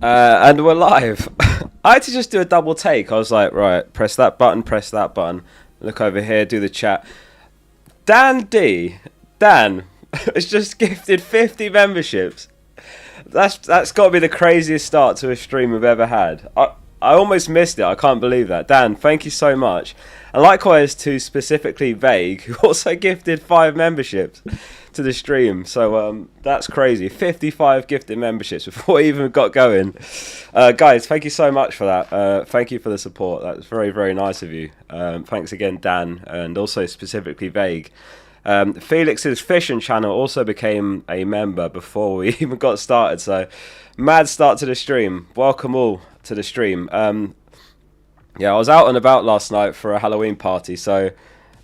And we're live. I had to just do a double take. I was like, right, press that button, look over here, do the chat. Dan has just gifted 50 memberships. That's got to be the craziest start to a stream we've ever had. I almost missed it. I can't believe that. Dan, thank you so much. And likewise to specifically Vague, who also gifted 5 memberships to the stream. So that's crazy. 55 gifted memberships before we even got going. Guys, thank you so much for that. Thank you for the support. That's very, very nice of you. Thanks again, Dan, and also specifically Vague. Felix's fishing channel also became a member before we even got started. So mad start to the stream. Welcome all to the stream. Yeah, I was out and about last night for a Halloween party, so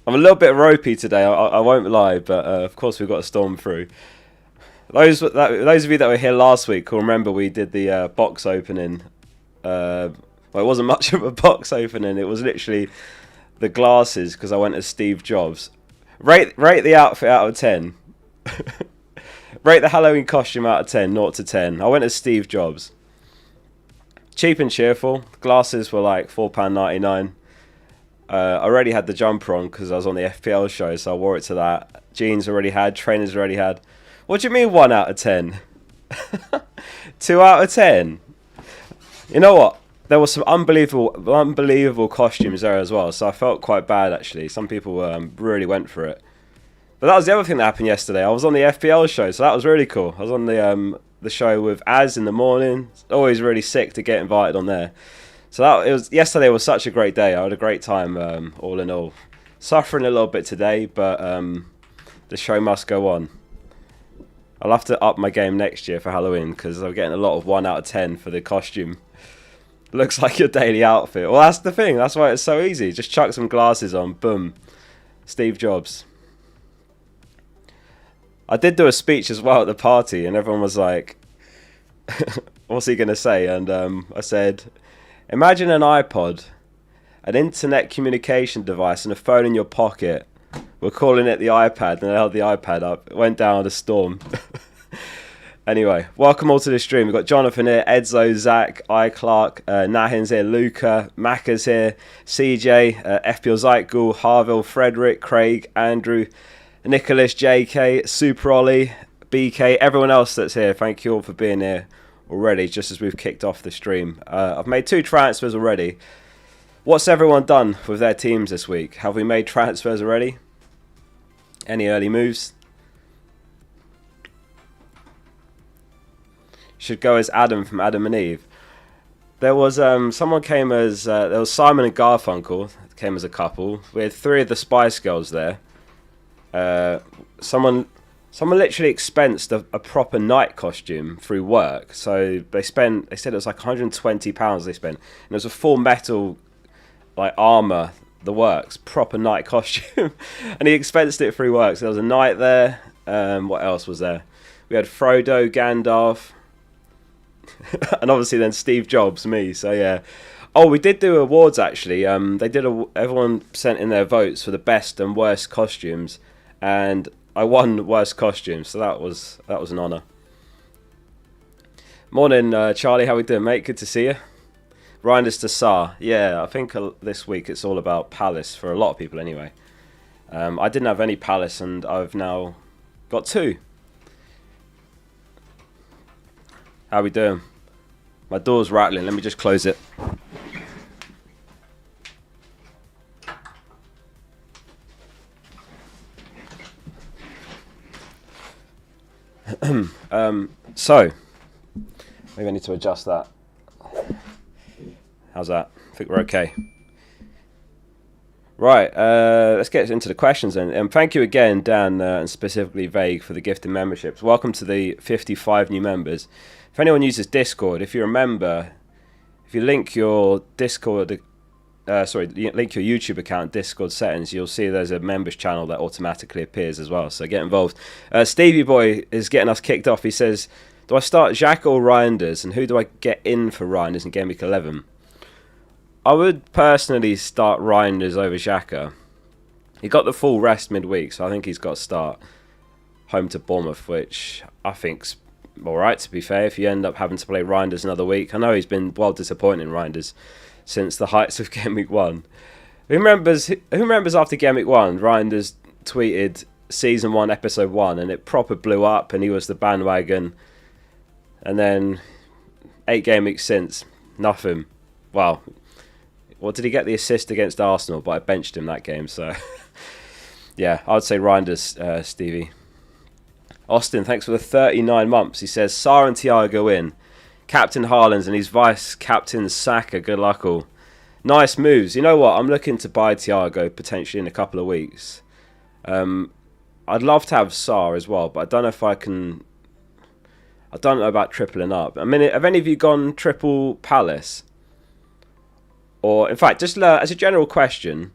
I'm a little bit ropey today, I won't lie, but of course we've got to storm through. Those of you that were here last week will remember we did the box opening. Well, it wasn't much of a box opening, it was literally the glasses, because I went as Steve Jobs. Rate the outfit out of 10. Rate the Halloween costume out of 10, 0 to 10. I went as Steve Jobs. Cheap and cheerful. Glasses were like £4.99. I already had the jumper on because I was on the FPL show, so I wore it to that. Jeans already had, trainers already had. What do you mean 1 out of 10? 2 out of 10? You know what? There were some unbelievable costumes there as well, so I felt quite bad actually. Some people really went for it. But that was the other thing that happened yesterday. I was on the FPL show, so that was really cool. I was on the show with Az in the morning. It's always really sick to get invited on there. So yesterday was such a great day. I had a great time, all in all. Suffering a little bit today, but the show must go on. I'll have to up my game next year for Halloween because I'm getting a lot of 1 out of 10 for the costume. Looks like your daily outfit. Well, that's the thing. That's why it's so easy. Just chuck some glasses on. Boom. Steve Jobs. I did do a speech as well at the party, and everyone was like, what's he going to say? And I said, imagine an iPod, an internet communication device, and a phone in your pocket. We're calling it the iPad, and I held the iPad up. It went down a storm. Anyway, welcome all to the stream. We've got Jonathan here, Edzo, Zach, Clark, Nahin's here, Luca, Macca's here, CJ, FPL Gw10, Harville, Frederick, Craig, Andrew, Nicholas, JK, Super Ollie, BK, everyone else that's here. Thank you all for being here. already, just as we've kicked off the stream. I've made 2 transfers already. What's everyone done with their teams this week? Have we made transfers already? Any early moves? Should go as Adam from Adam and Eve. There was someone came as there was Simon and Garfunkel came as a couple. We had 3 of the Spice Girls there. Someone literally expensed a proper night costume through work. So they said it was like £120 they spent. And it was a full metal like armour, the works, proper night costume. And he expensed it through work. So there was a knight there. What else was there? We had Frodo, Gandalf, and obviously then Steve Jobs, me. So yeah. Oh, we did do awards actually. Everyone sent in their votes for the best and worst costumes, and I won worst costume, so that was an honour. Morning, Charlie. How we doing, mate? Good to see you. Reinders to Saar. Yeah, I think this week it's all about Palace for a lot of people anyway. I didn't have any Palace, and I've now got 2. How we doing? My door's rattling. Let me just close it. So maybe I need to adjust that. How's that? I think we're okay. Right, let's get into the questions then. And thank you again, Dan, and specifically Vague, for the gifted memberships. Welcome to the 55 new members. If anyone uses Discord, if you remember, if you link your Discord, link your YouTube account, Discord settings, you'll see there's a members channel that automatically appears as well. So get involved. Stevie Boy is getting us kicked off. He says, do I start Xhaka or Reinders? And who do I get in for Reinders in Gameweek 11? I would personally start Reinders over Xhaka. He got the full rest midweek, so I think he's got to start home to Bournemouth, which I think's alright, to be fair, if you end up having to play Reinders another week. I know he's been well disappointing, Reinders, since the heights of Gameweek 1. Who remembers after Gameweek 1, Reinders tweeted Season 1, Episode 1, and it proper blew up, and he was the bandwagon. And then 8 game weeks since, nothing. Well, what did he get? The assist against Arsenal, but I benched him that game, so yeah, I would say Reinders, Stevie. Austin, thanks for the 39 months. He says, Saar and Thiago in. Captain Haaland and his vice-captain Saka. Good luck all. Nice moves. You know what? I'm looking to buy Thiago potentially in a couple of weeks. I'd love to have Saar as well, but I don't know if I can. I don't know about tripling up. I mean, have any of you gone triple Palace? Or, in fact, just as a general question,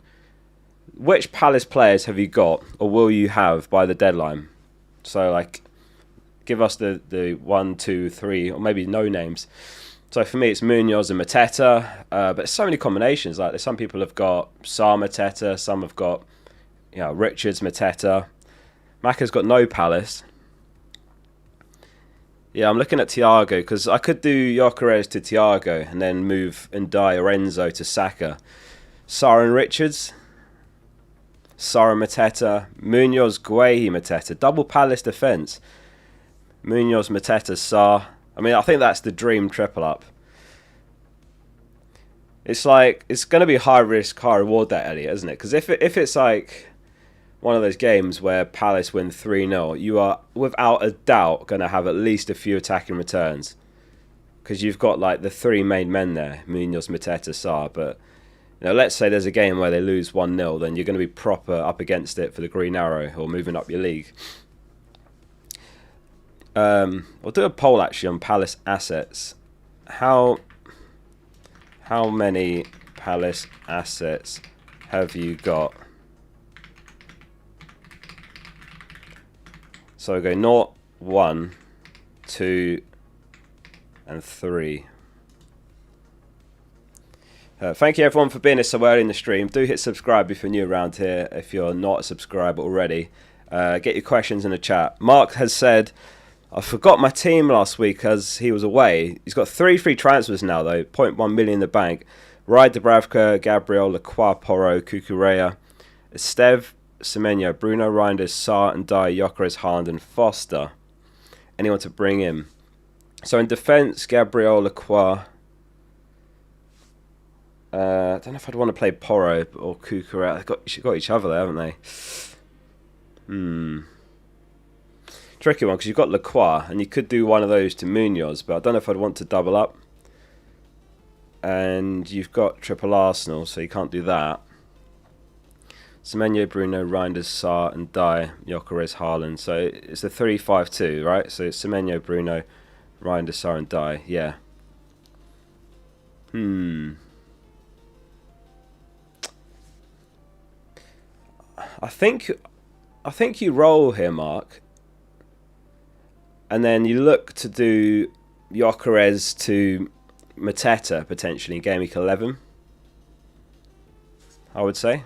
which Palace players have you got or will you have by the deadline? So, like, give us the 1, 2, 3, or maybe no names. So, for me, it's Munoz and Mateta. But there's so many combinations. Like, some people have got Saar Mateta. Some have got, Richards Mateta. Macca's got no Palace. Yeah, I'm looking at Thiago because I could do Gyökeres to Thiago and then move Ndai or Enzo to Saka. Saar and Richards. Saar and Mateta. Munoz, Gw10, Mateta. Double Palace defence. Munoz, Mateta, Saar. I mean, I think that's the dream triple up. It's like, it's going to be high risk, high reward that, Elliot, isn't it? Because if it's like one of those games where Palace win 3-0, you are without a doubt going to have at least a few attacking returns. Because you've got like the 3 main men there, Munoz, Mateta, Saar. But let's say there's a game where they lose 1-0, then you're going to be proper up against it for the Green Arrow or moving up your league. We'll do a poll actually on Palace assets. How many Palace assets have you got? So we go 0, 1, 2, and 3. Thank you everyone for being here so early in the stream. Do hit subscribe if you're new around here, if you're not a subscriber already. Get your questions in the chat. Mark has said, I forgot my team last week as he was away. He's got 3 free transfers now though, 0.1 million in the bank. Ride Dubravka, Gabriel, Lacroix, Porro, Cucurella, Estev, Semenyo, Bruno, Reinders, Saar, and Ndai, Gyökeres, Haaland, and Foster. Anyone to bring in? So in defence, Gabriel Lacroix. I don't know if I'd want to play Porro or Cucurella. They've got each other there, haven't they? Tricky one, because you've got Lacroix, and you could do one of those to Munoz, but I don't know if I'd want to double up. And you've got triple Arsenal, so you can't do that. Semenyo, Bruno, Reinders, Sarr, and Dye, Gyökeres, Haaland. So it's a 3-5-2, right? So it's Semenyo, Bruno, Reinders, Sarr, and Dye. Yeah. I think you roll here, Mark. And then you look to do Gyökeres to Mateta, potentially, in Game Week 11. I would say.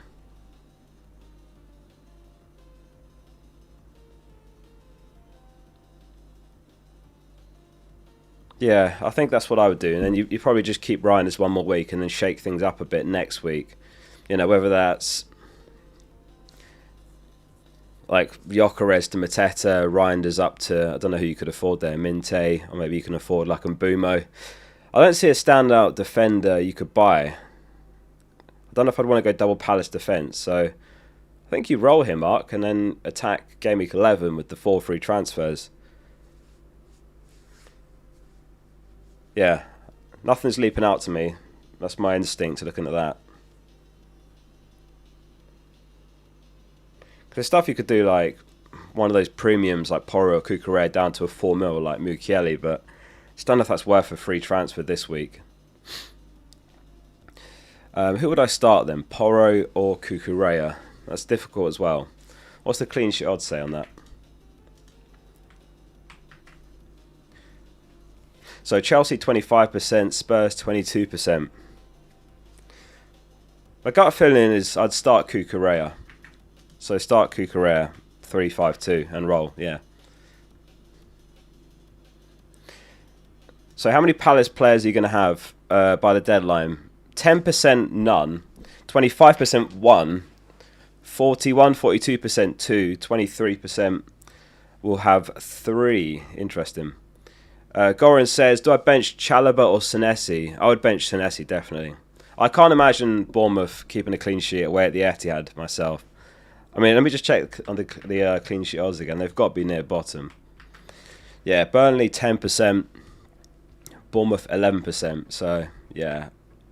Yeah, I think that's what I would do. And then you probably just keep Reinders one more week and then shake things up a bit next week. You know, whether that's like Gyökeres to Mateta, Reinders up to, I don't know who you could afford there, Minte, or maybe you can afford like Mbumo. I don't see a standout defender you could buy. I don't know if I'd want to go double Palace defence, so I think you roll him, Mark, and then attack Game Week 11 with the 4 free transfers. Yeah, nothing's leaping out to me. That's my instinct looking at that. There's stuff you could do like one of those premiums like Porro or Cucurella down to a 4 mil like Mukiele, but I just don't know if that's worth a free transfer this week. Who would I start then? Porro or Cucurella? That's difficult as well. What's the clean sheet odds say on that? So Chelsea 25%, Spurs 22%. My gut feeling is I'd start Cucurella. So start Cucurella 3-5-2 and roll, yeah. So how many Palace players are you going to have by the deadline? 10% none, 25% 1, 41, 42% 2, 23% will have 3. Interesting. Goran says, do I bench Chalobah or Senesi? I would bench Senesi, definitely. I can't imagine Bournemouth keeping a clean sheet away at the Etihad myself. I mean, let me just check on the clean sheet odds again. They've got to be near bottom. Yeah, Burnley 10%, Bournemouth 11%. So, yeah,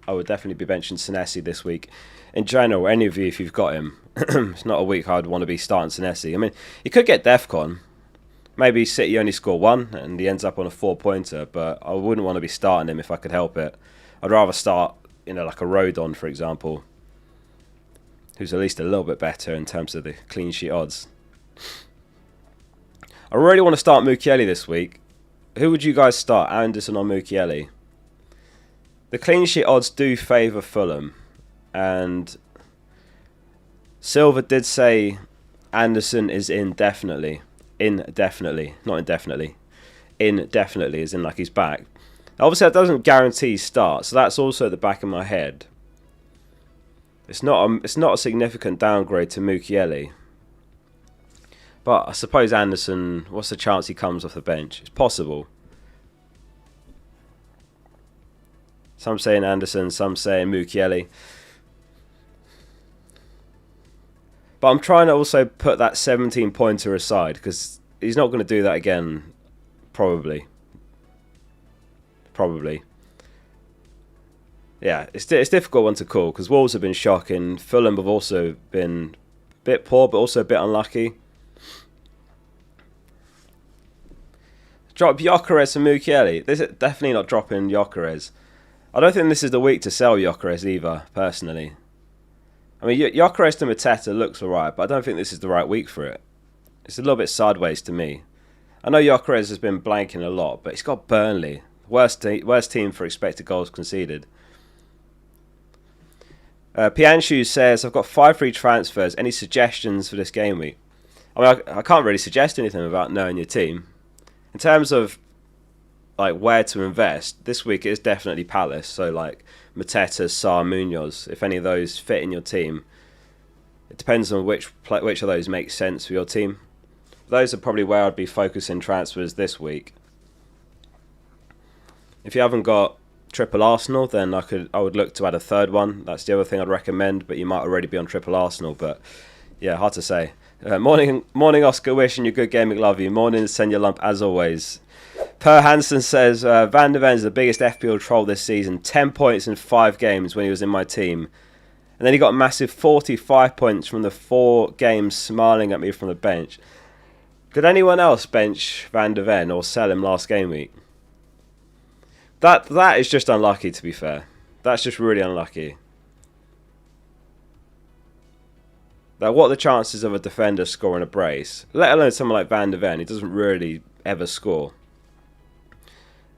I would definitely be benching Senesi this week. In general, any of you, if you've got him, it's not a week I'd want to be starting Senesi. I mean, he could get DEFCON. Maybe City only score 1 and he ends up on a 4-pointer, but I wouldn't want to be starting him if I could help it. I'd rather start, like a Rodon, for example, who's at least a little bit better in terms of the clean sheet odds. I really want to start Mukiele this week. Who would you guys start, Anderson or Mukiele? The clean sheet odds do favour Fulham, and Silver did say Anderson is indefinitely, not indefinitely. Indefinitely, as in like he's back. Obviously, that doesn't guarantee start, so that's also at the back of my head. It's not a significant downgrade to Mukiele. But I suppose Anderson, what's the chance he comes off the bench? It's possible. Some saying Anderson, some saying Mukiele. But I'm trying to also put that 17-pointer aside, because he's not going to do that again, probably. Yeah, it's a difficult one to call, because Wolves have been shocking. Fulham have also been a bit poor, but also a bit unlucky. Drop Gyökeres and Mukiele. This is definitely not dropping Gyökeres. I don't think this is the week to sell Gyökeres either, personally. I mean, Gyökeres to Mateta looks alright, but I don't think this is the right week for it. It's a little bit sideways to me. I know Gyökeres has been blanking a lot, but he's got Burnley. Worst team for expected goals conceded. Pianshu says, I've got 5 free transfers. Any suggestions for this game week? I mean, I can't really suggest anything without knowing your team. In terms of like where to invest, this week it is definitely Palace. So like Mateta, Sarr, Munoz, if any of those fit in your team. It depends on which of those makes sense for your team. Those are probably where I'd be focusing transfers this week. If you haven't got triple Arsenal, then I would look to add a third one. That's the other thing I'd recommend, but you might already be on triple Arsenal. But yeah, hard to say. Morning, Oscar. Wishing you good gaming. Love you. Morning, Senior Lump, as always. Per Hansen says Van de Ven's the biggest FPL troll this season. 10 points in 5 games when he was in my team. And then he got a massive 45 points from the 4 games smiling at me from the bench. Did anyone else bench Van de Ven or sell him last game week? That is just unlucky, to be fair. That's just really unlucky. Now, what are the chances of a defender scoring a brace? Let alone someone like Van de Ven, he doesn't really ever score.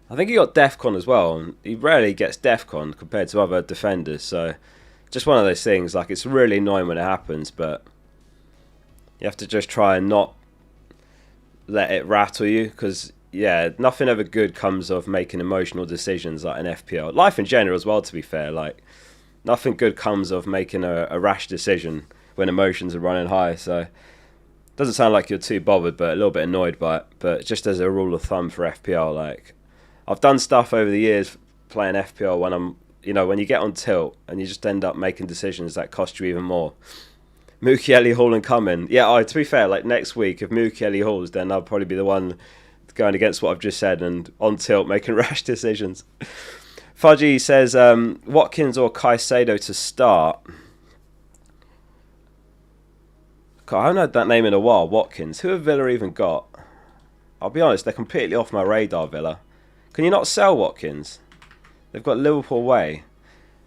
I think he got DEFCON as well, and he rarely gets DEFCON compared to other defenders, so just one of those things, like, it's really annoying when it happens, but you have to just try and not let it rattle you, because, yeah, nothing ever good comes of making emotional decisions like an FPL. Life in general as well, to be fair, like, nothing good comes of making a rash decision when emotions are running high, so doesn't sound like you're too bothered, but a little bit annoyed by it. But just as a rule of thumb for FPL, like, I've done stuff over the years playing FPL when you get on tilt and you just end up making decisions that cost you even more. Mukiele, Hall and Cumming. Yeah, to be fair, like next week, if Mukiele Hall's, then I'll probably be the one going against what I've just said and on tilt making rash decisions. Fudgy says Watkins or Caicedo to start. God, I haven't had that name in a while, Watkins. Who have Villa even got? I'll be honest, they're completely off my radar, Villa. Can you not sell Watkins? They've got Liverpool away.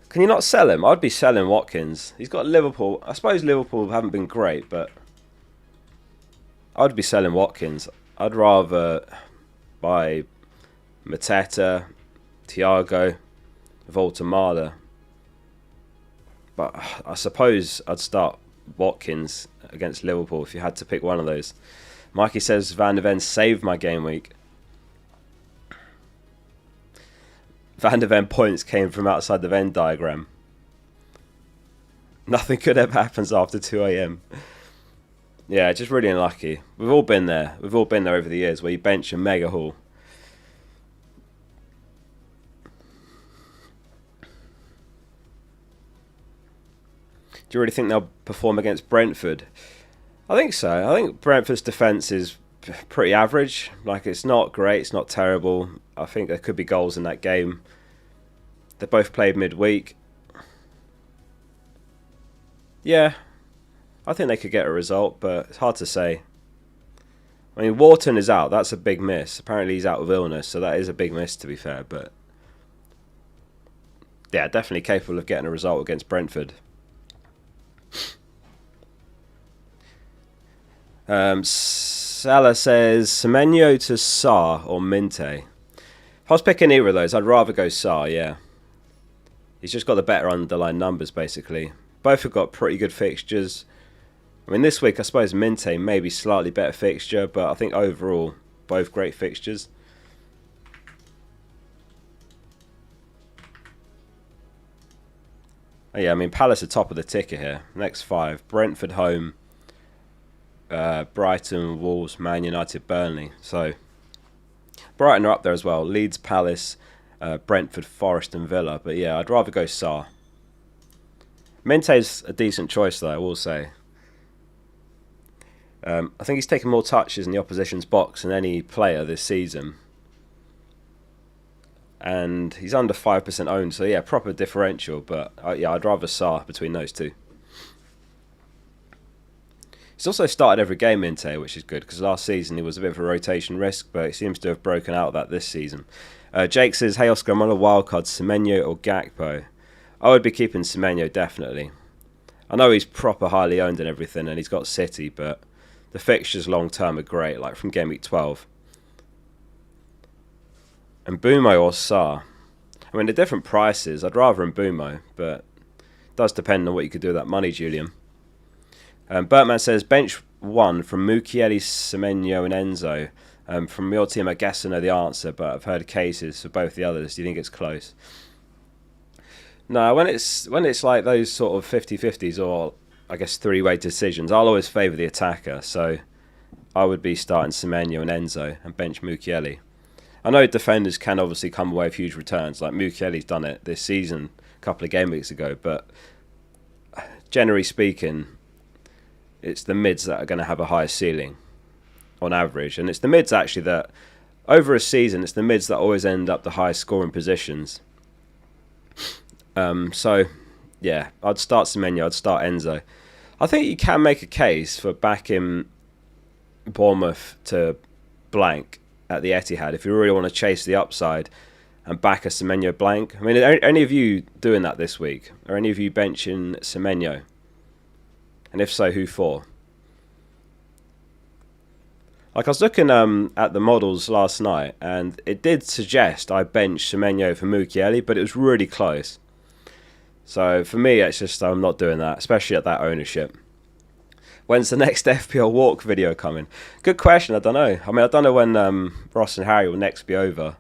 Can you not sell him? I'd be selling Watkins. He's got Liverpool. I suppose Liverpool haven't been great, but I'd be selling Watkins. I'd rather buy Mateta, Thiago, Voltamada. But I suppose I'd start Watkins against Liverpool if you had to pick one of those. Mikey says Van de Ven saved my game week. Van de Ven points came from outside the Venn diagram. Nothing good ever happens after 2 a.m. Yeah, just really unlucky. We've all been there. We've all been there over the years where you bench a mega haul. Do you really think they'll perform against Brentford? I think so. I think Brentford's defence is pretty average. Like, it's not great, it's not terrible. I think there could be goals in that game. They both played midweek. Yeah, I think they could get a result, but it's hard to say. I mean, Wharton is out. That's a big miss. Apparently he's out with illness, so that is a big miss, to be fair. But yeah, definitely capable of getting a result against Brentford. Salah says Semenyo to Sarr or Minte. If I was picking either of those, I'd rather go Sarr, yeah. He's just got the better underlying numbers, basically. Both have got pretty good fixtures. I mean, this week, I suppose Minte may be slightly better fixture, but I think overall, both great fixtures. Oh, yeah, I mean, Palace are top of the ticker here. Next 5. Brentford home. Brighton, Wolves, Man United, Burnley. So, Brighton are up there as well. Leeds, Palace, Brentford, Forest and Villa. But yeah, I'd rather go Sarr. Minte's a decent choice, though, I will say. I think he's taken more touches in the opposition's box than any player this season. And he's under 5% owned, so yeah, proper differential. But yeah, I'd rather Sarr between those two. He's also started every game, Minte, which is good, because last season he was a bit of a rotation risk, but he seems to have broken out of that this season. Jake says, hey Oscar, I'm on a wildcard, Semenyo or Gakpo. I would be keeping Semenyo, definitely. I know he's proper highly owned and everything, and he's got City, but the fixtures long term are great, like from Game Week 12. And Mbumo or Sarr. I mean, they're different prices. I'd rather Mbumo, but it does depend on what you could do with that money, Julian. Bertman says, bench 1 from Mukiele, Semenyo and Enzo. From your team, I guess I know the answer, but I've heard cases for both the others. Do you think it's close? No, when it's like those sort of 50-50s or, I guess, three-way decisions, I'll always favour the attacker. So I would be starting Semenyo and Enzo and bench Mukiele. I know defenders can obviously come away with huge returns, like Mukiele's done it this season a couple of game weeks ago, but generally speaking, it's the mids that are going to have a higher ceiling on average, and it's the mids actually that, over a season, it's the mids that always end up the highest scoring positions. So, yeah, I'd start Semenyo, I'd start Enzo. I think you can make a case for backing Bournemouth to blank at the Etihad if you really want to chase the upside and back a Semenyo blank. I mean, are any of you doing that this week? Are any of you benching Semenyo? And if so, who for? Like, I was looking at the models last night, and it did suggest I bench Semenyo for Mukiele, but it was really close. So for me, it's just I'm not doing that, especially at that ownership. When's the next FPL Walk video coming? Good question. I don't know. I mean, I don't know when Ross and Harry will next be over.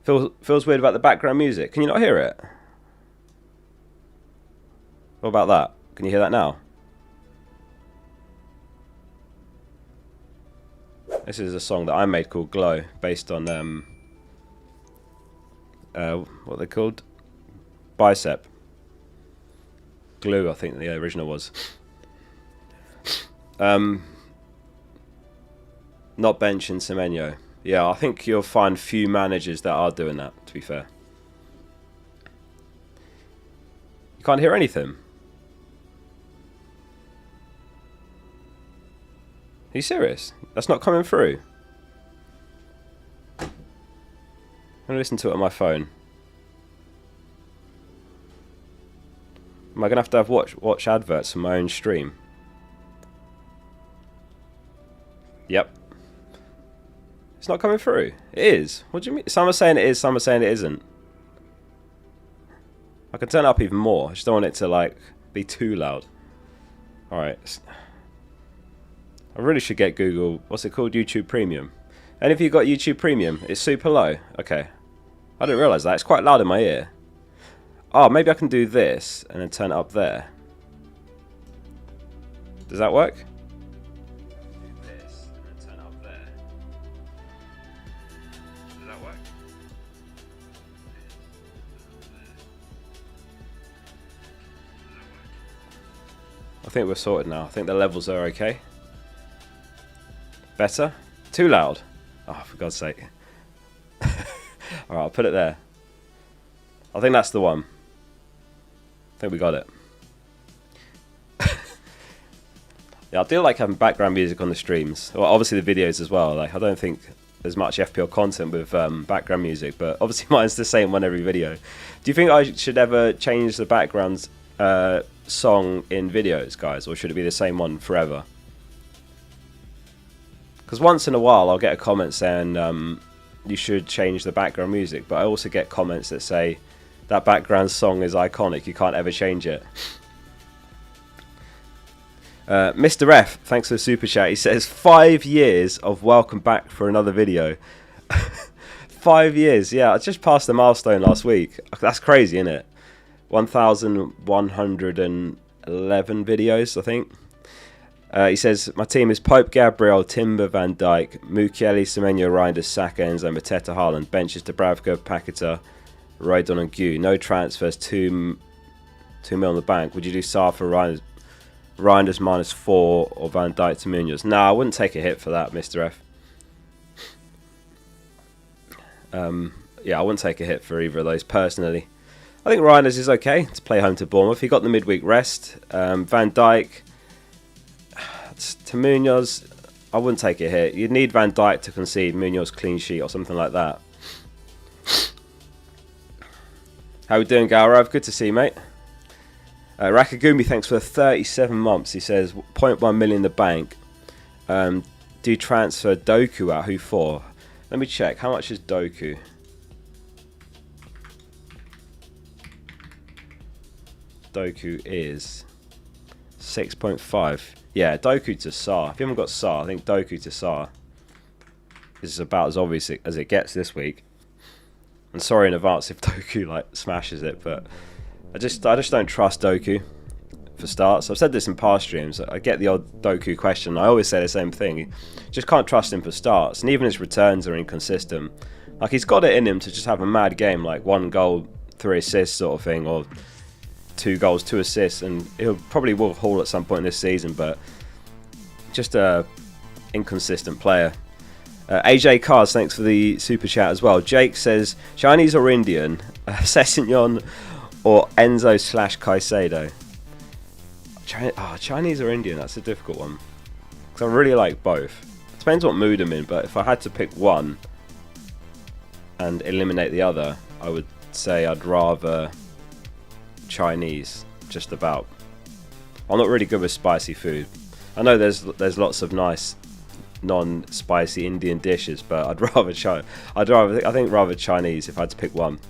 Feels weird about the background music. Can you not hear it? What about that? Can you hear that now? This is a song that I made called Glow, based on what they called? Bicep. Glue, I think the original was. Not benching Semenyo. Yeah, I think you'll find few managers that are doing that, to be fair. You can't hear anything. Are you serious? That's not coming through. I'm going to listen to it on my phone. Am I going to have watch adverts on my own stream? Yep. It's not coming through. It is. What do you mean? Some are saying it is, some are saying it isn't. I can turn it up even more. I just don't want it to, like, be too loud. Alright. I really should get Google, what's it called? YouTube Premium. Any of you got YouTube Premium? It's super low. Okay. I didn't realise that. It's quite loud in my ear. Oh, maybe I can do this and then turn it up there. Does that work? This and then turn it up there. Does that work? I think we're sorted now. I think the levels are okay. Better? Too loud? Oh, for God's sake. Alright, I'll put it there. I think that's the one. I think we got it. Yeah, I do like having background music on the streams. Well, obviously the videos as well. Like, I don't think there's much FPL content with background music, but obviously mine's the same on every video. Do you think I should ever change the background song in videos, guys? Or should it be the same one forever? Because once in a while I'll get a comment saying you should change the background music, but I also get comments that say that background song is iconic, you can't ever change it. Mr. F, thanks for the super chat. He says 5 years of welcome back for another video. 5 years, yeah, I just passed the milestone last week. That's crazy, isn't it? 1,111 videos, I think. He says, my team is Pope, Gabriel, Timber, Van Dijk, Mukiele, Semenyo, Reinders, Saka, Enzo, Mateta, Haaland. Benches Dubravka, Paqueta, Rodon and Gu. No transfers, 2 mil on the bank. Would you do Saar for Reinders -4 or Van Dijk to Munoz? No, I wouldn't take a hit for that, Mr. F. Yeah, I wouldn't take a hit for either of those personally. I think Reinders is okay to play home to Bournemouth. He got the midweek rest. Van Dijk to Munoz, I wouldn't take a hit. You'd need Van Dijk to concede Munoz clean sheet or something like that. How we doing, Gaurav? Good to see you, mate. Rakagumi, thanks for the 37 months. He says 0.1 million in the bank. Do you transfer Doku out? Who for? Let me check. How much is Doku? Doku is 6.5. Yeah, Doku to Saar. If you haven't got Saar, I think Doku to Saar is about as obvious as it gets this week. I'm sorry in advance if Doku like smashes it, but I just don't trust Doku for starts. I've said this in past streams. I get the odd Doku question. I always say the same thing. Just can't trust him for starts, and even his returns are inconsistent. Like, he's got it in him to just have a mad game, like 1 goal, 3 assists sort of thing, or 2 goals, 2 assists, and he'll probably will haul at some point in this season, but just a inconsistent player. AJ Cars, thanks for the super chat as well. Jake says, Chinese or Indian, Sessegnon or Enzo/Caicedo? Chinese or Indian, that's a difficult one. Because I really like both. Depends what mood I'm in, but if I had to pick one and eliminate the other, I would say I'd rather Chinese, just about. I'm not really good with spicy food. I know there's lots of nice non-spicy Indian dishes, but I'd rather rather Chinese if I had to pick one.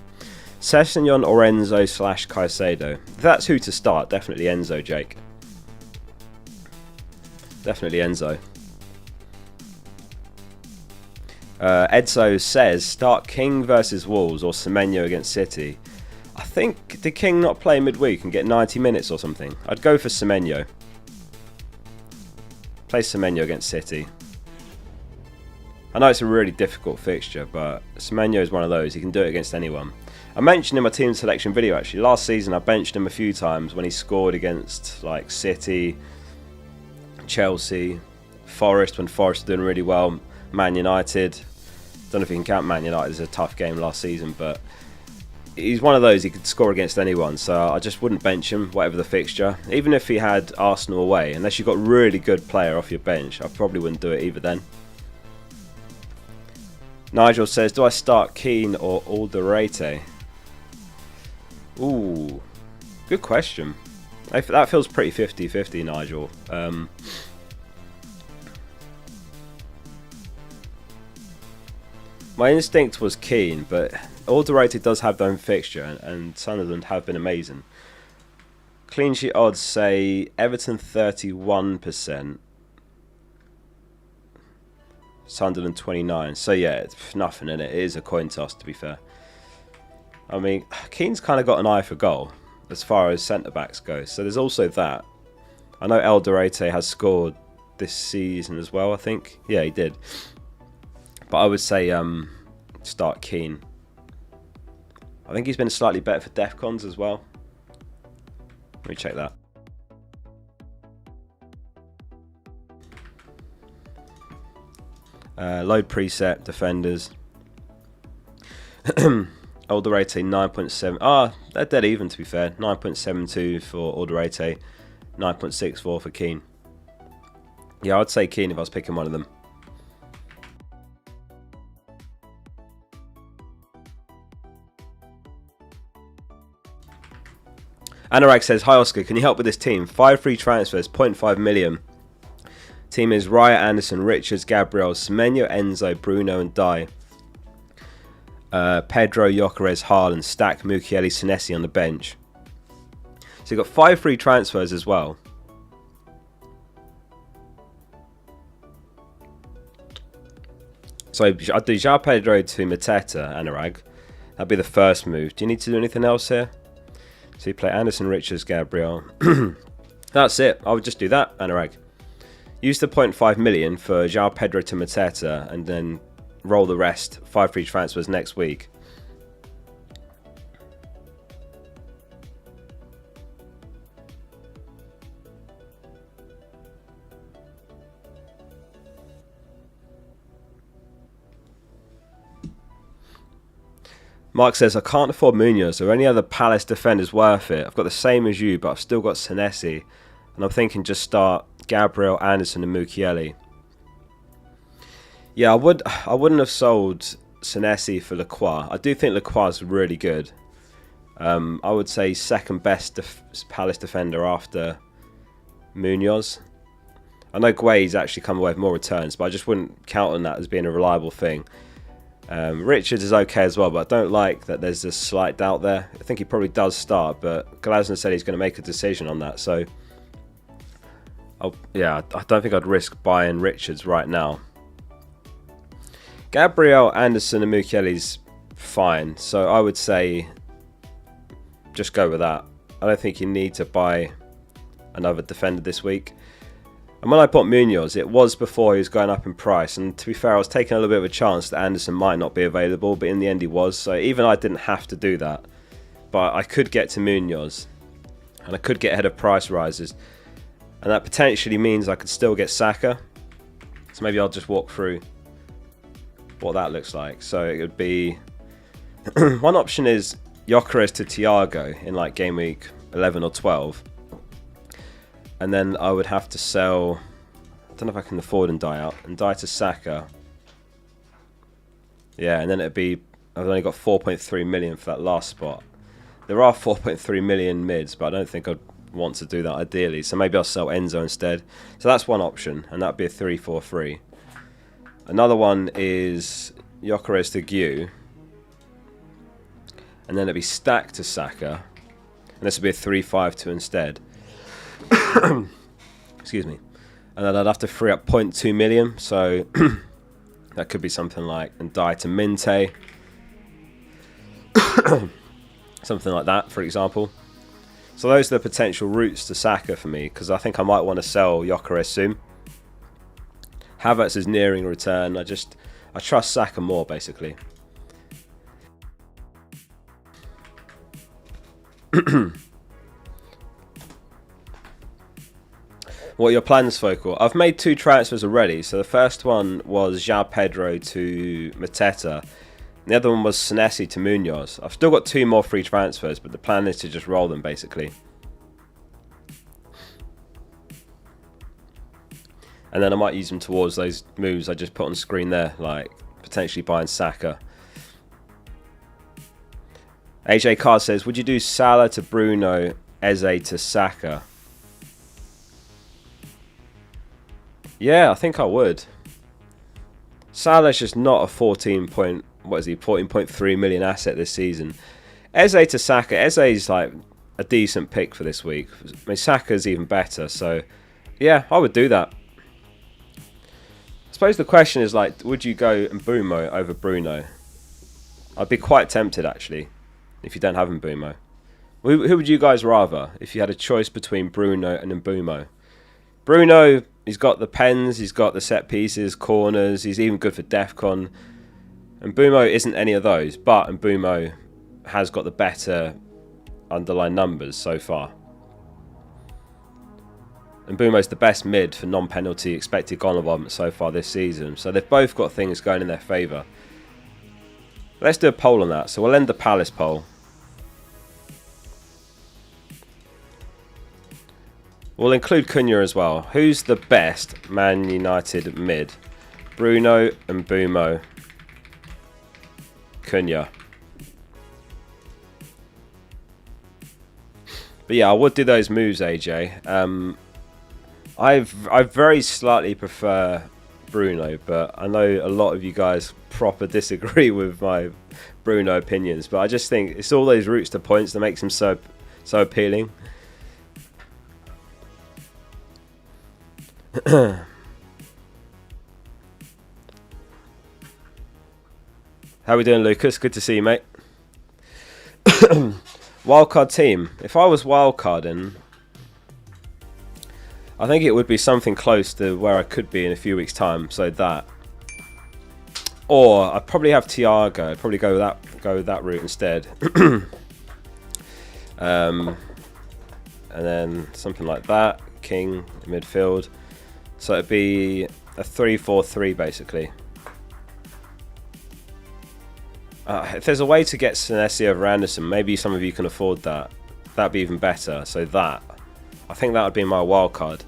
Sessegnon or Enzo/Caicedo? If that's who to start, definitely Enzo, Jake. Definitely Enzo. Edzo says, start King versus Wolves or Semenyo against City. I think, did King not play midweek and get 90 minutes or something? I'd go for Semenyo. Play Semenyo against City. I know it's a really difficult fixture, but Semenyo is one of those. He can do it against anyone. I mentioned in my team selection video, actually, last season I benched him a few times when he scored against like City, Chelsea, Forest, when Forest were doing really well, Man United. Don't know if you can count Man United as a tough game last season, but he's one of those, he could score against anyone, so I just wouldn't bench him, whatever the fixture. Even if he had Arsenal away, unless you've got a really good player off your bench, I probably wouldn't do it either then. Nigel says, do I start Keane or Alderete? Ooh, good question. That feels pretty 50-50, Nigel. My instinct was Keane, but Alderete does have their own fixture, and Sunderland have been amazing. Clean sheet odds say Everton 31%, Sunderland 29%. So yeah, it's nothing in it. It is a coin toss, to be fair. I mean, Keane's kind of got an eye for goal as far as centre-backs go, so there's also that. I know Alderete has scored this season as well, I think. Yeah, he did. But I would say start Keane. I think he's been slightly better for Defcons as well. Let me check that. Load preset, defenders. Alderete 9.7. They're dead even, to be fair. 9.72 for Alderete, 9.64 for Keane. Yeah, I'd say Keane if I was picking one of them. Anurag says, hi Oscar, can you help with this team? 5 free transfers, 0.5 million. Team is Raya, Anderson, Richards, Gabriel, Semenyo, Enzo, Bruno and Dye. Pedro, Gyökeres, Haaland, Stack, Mukiele, Senesi on the bench. So you've got 5 free transfers as well. So I'd do João Pedro to Mateta, Anurag. That'd be the first move. Do you need to do anything else here? So you play Anderson, Richards, Gabriel. That's it. I would just do that, Anurag. Use the 0.5 million for João Pedro to Mateta and then roll the rest. 5 free transfers next week. Mark says, I can't afford Munoz. Are any other Palace defenders worth it? I've got the same as you, but I've still got Senesi. And I'm thinking just start Gabriel, Anderson and Mukiele. Yeah, I wouldn't have sold Senesi for Lacroix. I do think Lacroix is really good. I would say second best Palace defender after Munoz. I know Gue's actually come away with more returns, but I just wouldn't count on that as being a reliable thing. Richards is okay as well, but I don't like that there's a slight doubt there. I think he probably does start, but Glasner said he's going to make a decision on that. So, yeah, I don't think I'd risk buying Richards right now. Gabriel, Anderson and Mukiele's fine, so I would say just go with that. I don't think you need to buy another defender this week. And when I bought Munoz, it was before he was going up in price. And to be fair, I was taking a little bit of a chance that Anderson might not be available, but in the end he was. So even I didn't have to do that. But I could get to Munoz, and I could get ahead of price rises. And that potentially means I could still get Saka. So maybe I'll just walk through what that looks like. So it would be... one option is Gyökeres to Thiago in like game week 11 or 12. And then I would have to sell... I don't know if I can afford and die out. And die to Saka. Yeah, and then it'd be... I've only got 4.3 million for that last spot. There are 4.3 million mids, but I don't think I'd want to do that ideally. So maybe I'll sell Enzo instead. So that's one option, and that'd be a 3-4-3. Another one is Gyökeres to Gw. And then it'd be stacked to Saka. And this would be a 3-5-2 instead. Excuse me. And then I'd have to free up 0.2 million. So that could be something like and die to Minte. Something like that, for example. So those are the potential routes to Saka for me, because I think I might want to sell Gyökeres soon. Havertz is nearing a return. I trust Saka more, basically. What are your plans, Focal? I've made 2 transfers already. So the first one was João Pedro to Mateta. The other one was Senesi to Munoz. I've still got 2 more free transfers, but the plan is to just roll them, basically. And then I might use them towards those moves I just put on screen there, like potentially buying Saka. AJ Carr says, would you do Salah to Bruno, Eze to Saka? Yeah, I think I would. Salah's just not a 14.3 million asset this season. Eze to Saka. Eze's like a decent pick for this week. I mean, Saka's even better. So, yeah, I would do that. I suppose the question is, like, would you go Mbeumo over Bruno? I'd be quite tempted, actually, if you don't have Mbeumo. Who would you guys rather if you had a choice between Bruno and Mbeumo? Bruno, he's got the pens, he's got the set pieces, corners, he's even good for DEFCON. Mbeumo isn't any of those, but Mbeumo has got the better underlying numbers so far. Mbeumo's the best mid for non-penalty expected goal involvement so far this season, so they've both got things going in their favour. Let's do a poll on that, so we'll end the Palace poll. We'll include Cunha as well. Who's the best Man United mid? Bruno, Mbeumo, Cunha. But yeah, I would do those moves, AJ. I very slightly prefer Bruno, but I know a lot of you guys proper disagree with my Bruno opinions. But I just think it's all those routes to points that makes him so appealing. How we doing, Lucas? Good to see you, mate. Wildcard team. If I was wildcarding, I think it would be something close to where I could be in a few weeks' time. So that, or I'd probably have Thiago. I'd probably go with that route instead. And then something like that. King midfield. So it'd be a 3-4-3 basically. If there's a way to get Senesi over Anderson, maybe some of you can afford that. That'd be even better. So I think that would be my wild card.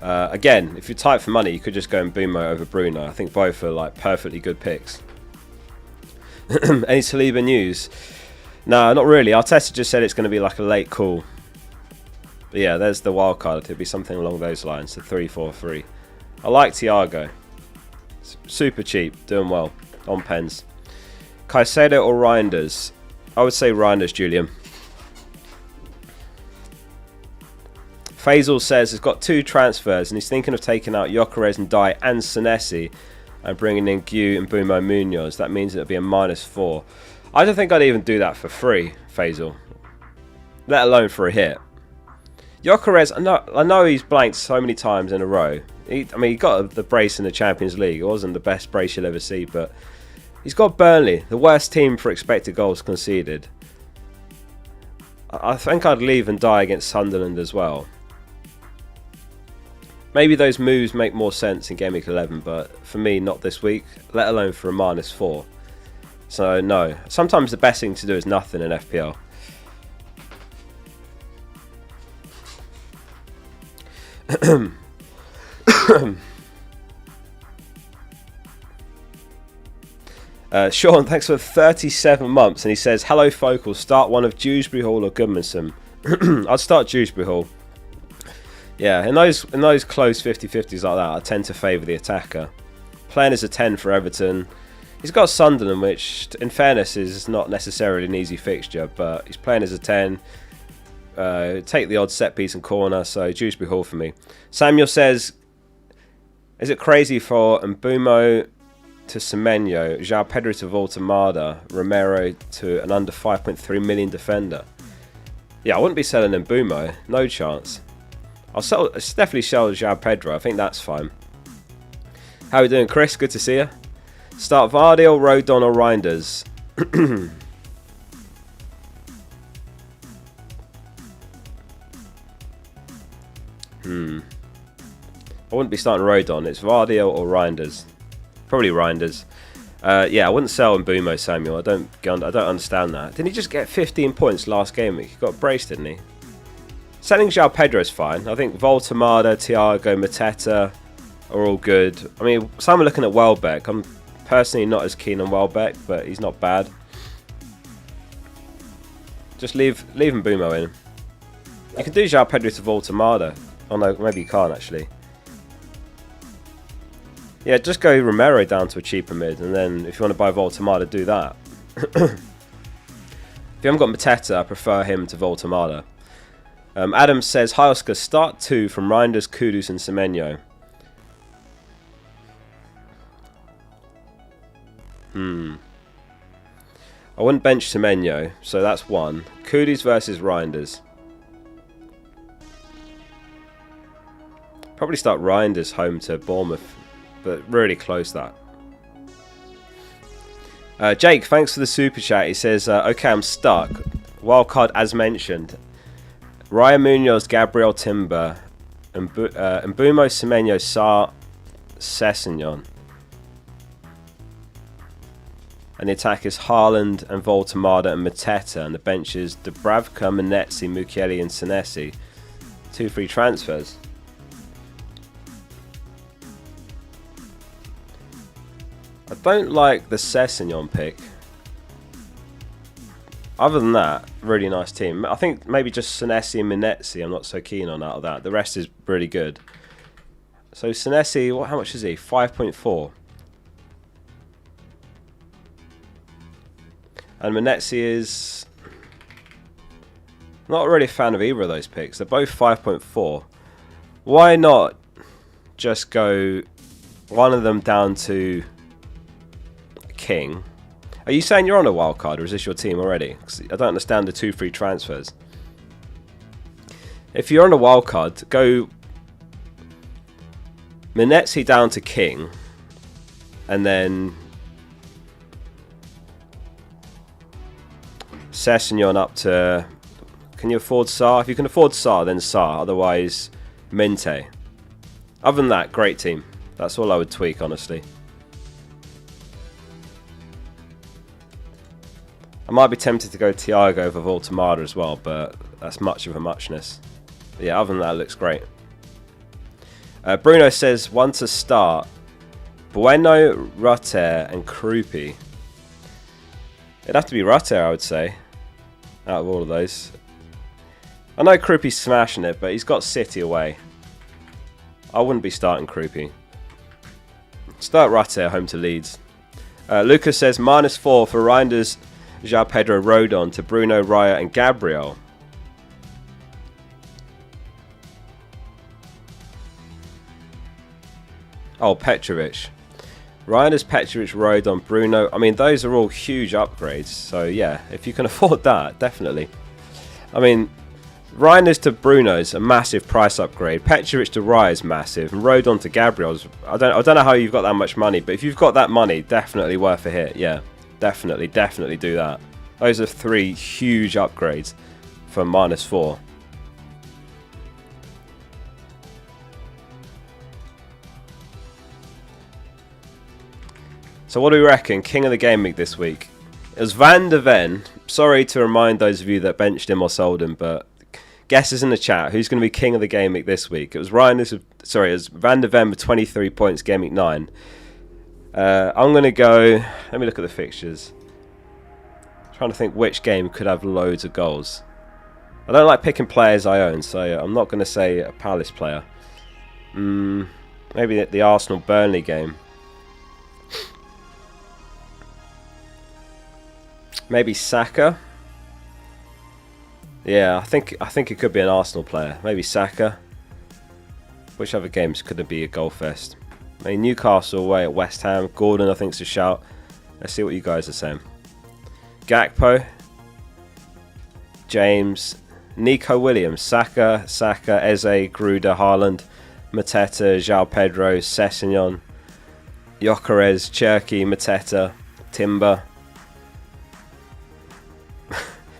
Again, if you're tight for money, you could just go Mbeumo over Bruno. I think both are like perfectly good picks. Any Saliba news? No, not really. Arteta just said it's going to be like a late call. But yeah, there's the wild card. It'd be something along those lines. The 3-4-3. I like Thiago. Super cheap, doing well on pens. Caicedo or Reinders? I would say Reinders, Julian. Faisal says he's got 2 transfers and he's thinking of taking out Gyökeres and Dye and Senesi and bringing in Gw and Mbeumo Munoz. That means it'll be a -4. I don't think I'd even do that for free, Faisal. Let alone for a hit. Gyökeres, I know he's blanked so many times in a row. I mean, he got the brace in the Champions League. It wasn't the best brace you'll ever see, but he's got Burnley, the worst team for expected goals conceded. I think I'd leave and die against Sunderland as well. Maybe those moves make more sense in Gameweek 11, but for me, not this week, let alone for a -4. So, no. Sometimes the best thing to do is nothing in FPL. Sean, thanks for 37 months, and he says, hello Focal, start one of Dewsbury Hall or Goodmanson. I'd start Dewsbury Hall. Yeah, in those close 50-50s like that, I tend to favour the attacker. Playing as a 10 for Everton. He's got Sunderland, which, in fairness, is not necessarily an easy fixture, but he's playing as a 10. Take the odd set piece and corner, so Dewsbury Hall for me. Samuel says, is it crazy for Mbumo to Semenyo, João Pedro to Voltemada, Romero to an under 5.3 million defender? Yeah, I wouldn't be selling Mbumo, no chance. I'll definitely sell João Pedro, I think that's fine. How are we doing, Chris? Good to see you. Start Vardy or Rodon or Reinders? I wouldn't be starting Rodon. It's Vardy or Reinders. Probably Reinders. Yeah, I wouldn't sell Mbumo, Samuel. I don't understand that. Didn't he just get 15 points last game week? He got braced, didn't he? Selling João Pedro is fine. I think Voltemada, Thiago, Mateta are all good. I mean, some are looking at Welbeck. I'm personally not as keen on Welbeck, but he's not bad. Just leave Mbumo in. You can do João Pedro to Voltemada. Oh no, maybe you can't actually. Yeah, just go Romero down to a cheaper mid, and then if you want to buy Voltemada, do that. If you haven't got Mateta, I prefer him to Voltemada. Adam says, hi Oscar, start 2 from Reinders, Kudus and Semenyo. I wouldn't bench Semenyo, so that's 1. Kudus versus Reinders. Probably start Reinders home to Bournemouth, but really close that. Jake, thanks for the super chat. He says, okay, I'm stuck. Wildcard as mentioned. Ryan Munoz, Gabriel Timber, Mbumo, Semenyo, Sarr, Sessegnon. And the attack is Haaland and Voltemada and Mateta. And the bench is Dubravka, Manetzi, Mukiele and Senesi. 2 free transfers. I don't like the Sessegnon pick. Other than that, really nice team. I think maybe just Senesi and Manetzi I'm not so keen on out of that. The rest is really good. So Senesi, how much is he? 5.4. And Manetzi is... not really a fan of either of those picks. They're both 5.4. Why not just go one of them down to King? Are you saying you're on a wild card, or is this your team already? 'Cause I don't understand the 2 free transfers. If you're on a wild card, go Manetzi down to King, and then Sessegnon up to... can you afford Sarr? If you can afford Sarr, then Sarr. Otherwise, Minte. Other than that, great team. That's all I would tweak, honestly. I might be tempted to go Thiago over Voltemada as well, but that's much of a muchness. But yeah, other than that, it looks great. Bruno says, one to start. Bueno, Rutter and Krupi. It'd have to be Rutter, I would say, out of all of those. I know Krupi's smashing it, but he's got City away. I wouldn't be starting Krupi. Start Rutter home to Leeds. Lucas says, -4 for Reinders, João Pedro, Rodon to Bruno, Raya and Gabriel. Oh, Petrovic. Reinders, Petrovic, Rodon, Bruno. I mean, those are all huge upgrades. So, yeah, if you can afford that, definitely. I mean, Reinders to Bruno's a massive price upgrade. Petrovic to Raya is massive, and Rodon to Gabriel's. I don't know how you've got that much money, but if you've got that money, definitely worth a hit. Yeah, definitely do that. Those are 3 huge upgrades for -4. So what do we reckon? King of the Game Week this week. It was Van de Ven. Sorry to remind those of you that benched him or sold him, but guesses in the chat. Who's going to be King of the Game Week this week? It was it was Van de Ven with 23 points, Game Week 9. I'm going to go... Let me look at the fixtures. I'm trying to think which game could have loads of goals. I don't like picking players I own, so I'm not going to say a Palace player. Maybe the Arsenal-Burnley game. Maybe Saka. Yeah, I think it could be an Arsenal player. Maybe Saka. Which other games could it be a goal fest? I mean, Newcastle away at West Ham. Gordon, I think, is a shout. Let's see what you guys are saying. Gakpo. James. Nico Williams. Saka, Eze, Gruda, Haaland, Mateta, João Pedro, Sessegnon, Gyökeres, Cherki, Mateta, Timber.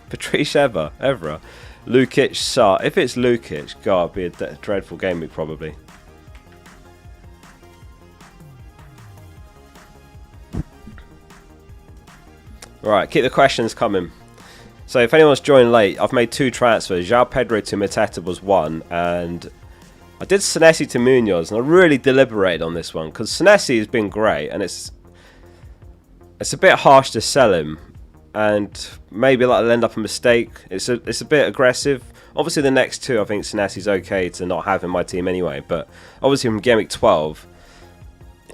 Patrice Evra, Lukic, Sarr. If it's Lukic, God, it'd be a dreadful game week probably. Right, keep the questions coming. So if anyone's joined late, I've made 2 transfers. João Pedro to Mateta was 1, and I did Senesi to Munoz, and I really deliberated on this one because Senesi has been great, and it's a bit harsh to sell him. And maybe that'll end up a mistake. It's a bit aggressive. Obviously, the next 2, I think Senesi's okay to not have in my team anyway. But obviously, from Game Week 12,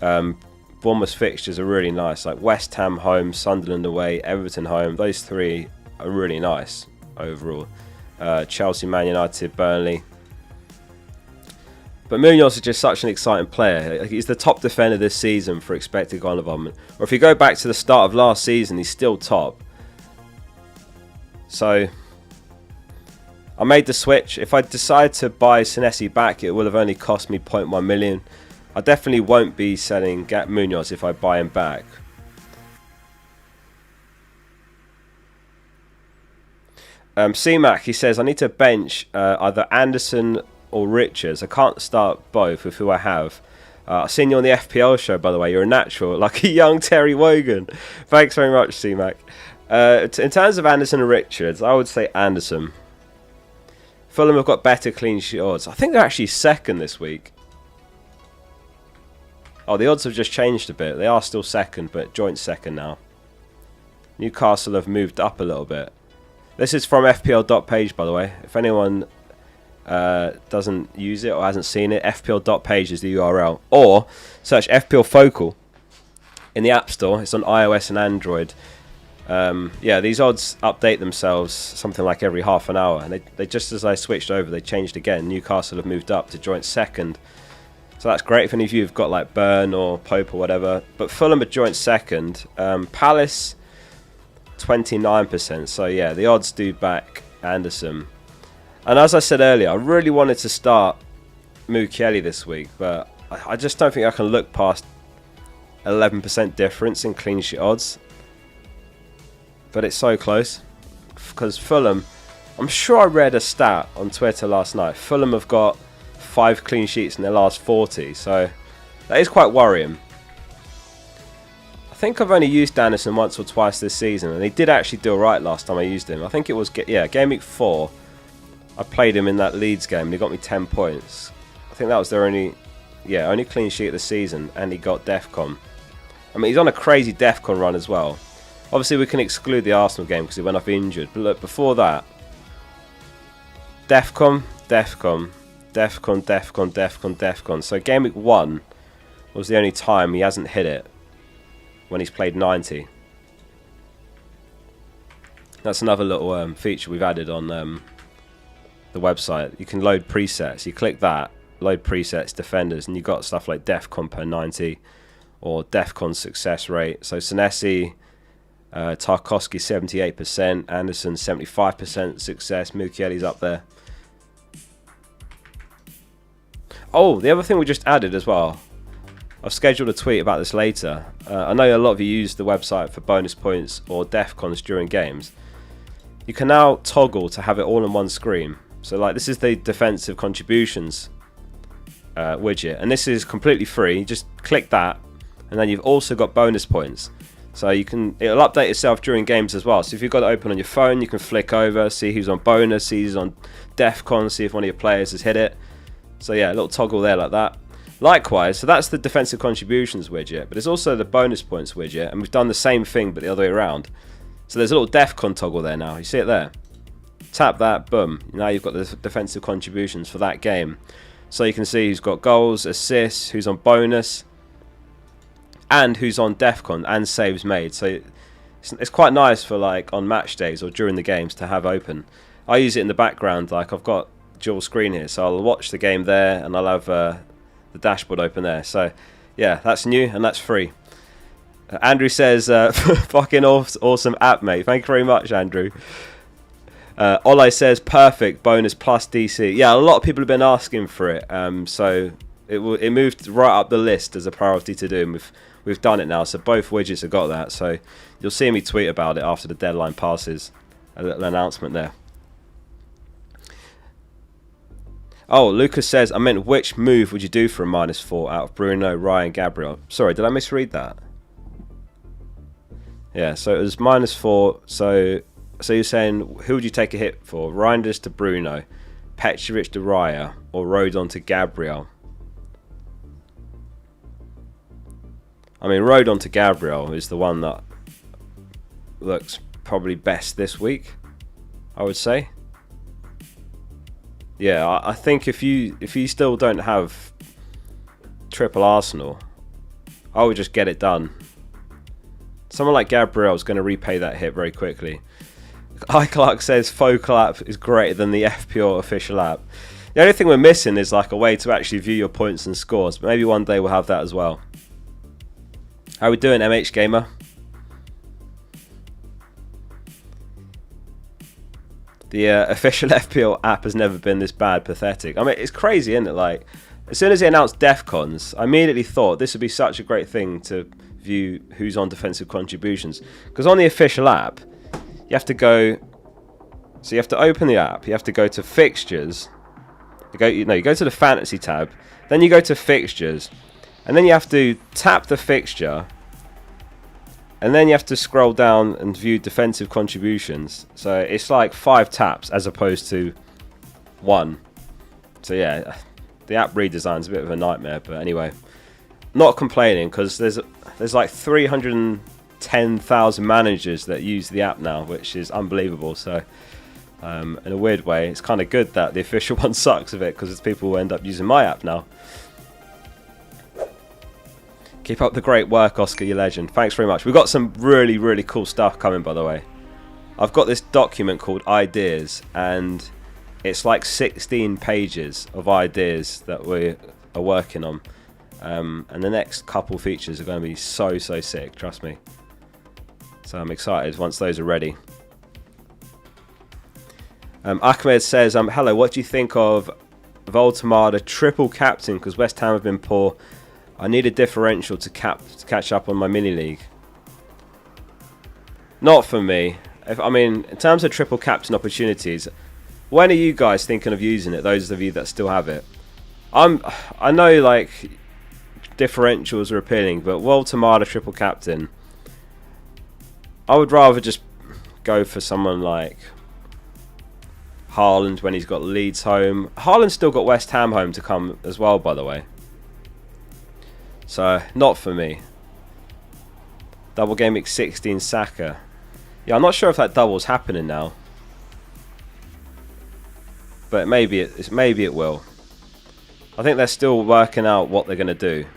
Bournemouth's fixtures are really nice. Like West Ham home, Sunderland away, Everton home. Those 3 are really nice overall. Chelsea, Man United, Burnley. But Munoz is just such an exciting player. He's the top defender this season for expected goal involvement. Or if you go back to the start of last season, he's still top. So I made the switch. If I decide to buy Senesi back, it will have only cost me 0.1 million. I definitely won't be selling Munoz if I buy him back. C-Mac, he says, I need to bench either Anderson or Richards. I can't start both with who I have. I've seen you on the FPL show, by the way. You're a natural, like a young Terry Wogan. Thanks very much, C-Mac. In terms of Anderson and Richards, I would say Anderson. Fulham have got better clean sheet odds. I think they're actually second this week. Oh, the odds have just changed a bit. They are still second, but joint second now. Newcastle have moved up a little bit. This is from FPL.page, by the way. If anyone doesn't use it or hasn't seen it, FPL.page is the URL. Or search FPL Focal in the App Store. It's on iOS and Android. Yeah, these odds update themselves something like every half an hour, and they just as I switched over, they changed again. Newcastle have moved up to joint second, so that's great if any of you have got like Burn or Pope or whatever. But Fulham are joint second. Palace 29%. So yeah, the odds do back Anderson. And as I said earlier, I really wanted to start Mukiele this week, but I just don't think I can look past 11% difference in clean sheet odds. But it's so close, because Fulham, I'm sure I read a stat on Twitter last night. Fulham have got 5 clean sheets in their last 40, so that is quite worrying. I think I've only used Anderson once or twice this season, and he did actually do alright last time I used him. I think it was, Game Week 4. I played him in that Leeds game, and he got me 10 points. I think that was their only clean sheet of the season, and he got DEFCON. I mean, he's on a crazy DEFCON run as well. Obviously, we can exclude the Arsenal game because he went off injured. But look, before that, DEFCON, DEFCON, DEFCON, DEFCON, DEFCON, DEFCON. So Game Week 1 was the only time he hasn't hit it when he's played 90. That's another little feature we've added on the website. You can load presets. You click that, load presets, defenders, and you've got stuff like DEFCON per 90 or DEFCON success rate. So Senesi... Tarkowski 78%, Anderson 75% success, Mukiele's up there. Oh, the other thing we just added as well. I've scheduled a tweet about this later. I know a lot of you use the website for bonus points or defcons during games. You can now toggle to have it all on one screen. So like this is the defensive contributions widget, and this is completely free. You just click that, and then you've also got bonus points. So it'll update itself during games as well. So if you've got it open on your phone, you can flick over, see who's on bonus, see who's on defcon, see if one of your players has hit it. So yeah, a little toggle there like that. Likewise, so that's the defensive contributions widget, but there's also the bonus points widget, and we've done the same thing but the other way around. So there's a little defcon toggle there now. You see it there? Tap that, boom. Now you've got the defensive contributions for that game. So you can see who's got goals, assists, who's on bonus, and who's on defcon and saves made. So it's quite nice for like on match days or during the games to have open. I use it in the background, like I've got dual screen here, so I'll watch the game there and I'll have the dashboard open there. So yeah, that's new and that's free. Andrew says fucking awesome app, mate. Thank you very much, Andrew. Ole says perfect bonus plus DC. Yeah, a lot of people have been asking for it, so it moved right up the list as a priority to do, and we've done it now. So both widgets have got that, so you'll see me tweet about it after the deadline passes. A little announcement there. Oh, Lucas says, I meant which move would you do for a -4 out of Bruno, Ryan, Gabriel? Sorry, did I misread that? Yeah, so it was -4. So you're saying, who would you take a hit for? Reinders to Bruno, Petrovic to Raya, or Rodon to Gabriel? I mean, Rodon to Gabriel is the one that looks probably best this week, I would say. Yeah, I think if you still don't have triple Arsenal, I would just get it done. Someone like Gabriel is going to repay that hit very quickly. iClark says Focal app is greater than the FPL official app. The only thing we're missing is like a way to actually view your points and scores. But maybe one day we'll have that as well. How are we doing, MH Gamer? The official FPL app has never been this bad, pathetic. I mean, it's crazy, isn't it? Like, as soon as it announced defcons, I immediately thought this would be such a great thing to view who's on defensive contributions. Because on the official app, you have to go. So you have to open the app. You have to go to fixtures. You go to the fantasy tab. Then you go to fixtures, and then you have to tap the fixture. And then you have to scroll down and view defensive contributions. So it's like 5 taps as opposed to 1. So yeah, the app redesign is a bit of a nightmare. But anyway, not complaining because there's like 310,000 managers that use the app now, which is unbelievable. So in a weird way, it's kind of good that the official one sucks of it because people will end up using my app now. Keep up the great work, Oscar, you legend. Thanks very much. We've got some really, really cool stuff coming, by the way. I've got this document called Ideas, and it's like 16 pages of ideas that we are working on. And the next couple features are going to be so sick, trust me. So I'm excited once those are ready. Ahmed says, hello, what do you think of Voltemada triple captain? Because West Ham have been poor. I need a differential to catch up on my mini league. Not for me. I mean, in terms of triple captain opportunities, when are you guys thinking of using it? Those of you that still have it. I know like differentials are appealing, but Voltemada triple captain, I would rather just go for someone like Haaland when he's got Leeds home. Haaland's still got West Ham home to come as well, by the way. So, not for me. Double game week 16 Saka. Yeah, I'm not sure if that double's happening now. But maybe it will. I think they're still working out what they're going to do.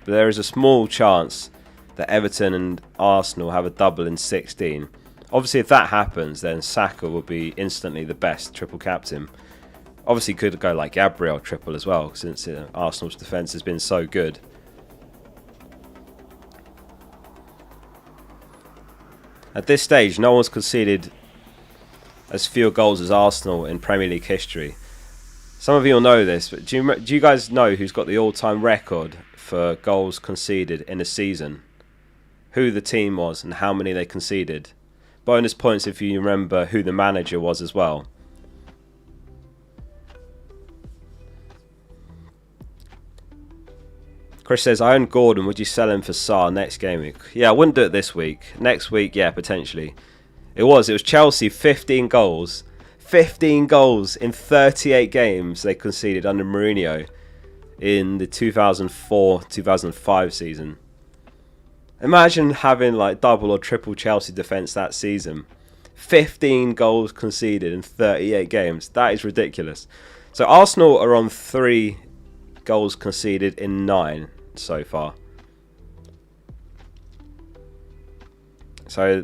But there is a small chance that Everton and Arsenal have a double in 16. Obviously, if that happens, then Saka will be instantly the best triple captain. Obviously, could go like Gabriel triple as well, since Arsenal's defence has been so good. At this stage, no one's conceded as few goals as Arsenal in Premier League history. Some of you will know this, but do you guys know who's got the all-time record for goals conceded in a season? Who the team was and how many they conceded? Bonus points if you remember who the manager was as well. Chris says, I own Gordon. Would you sell him for Saar next game week? Yeah, I wouldn't do it this week. Next week, yeah, potentially. It was Chelsea, 15 goals. 15 goals in 38 games they conceded under Mourinho in the 2004-2005 season. Imagine having like double or triple Chelsea defence that season. 15 goals conceded in 38 games. That is ridiculous. So Arsenal are on 3 goals conceded in 9 so far. So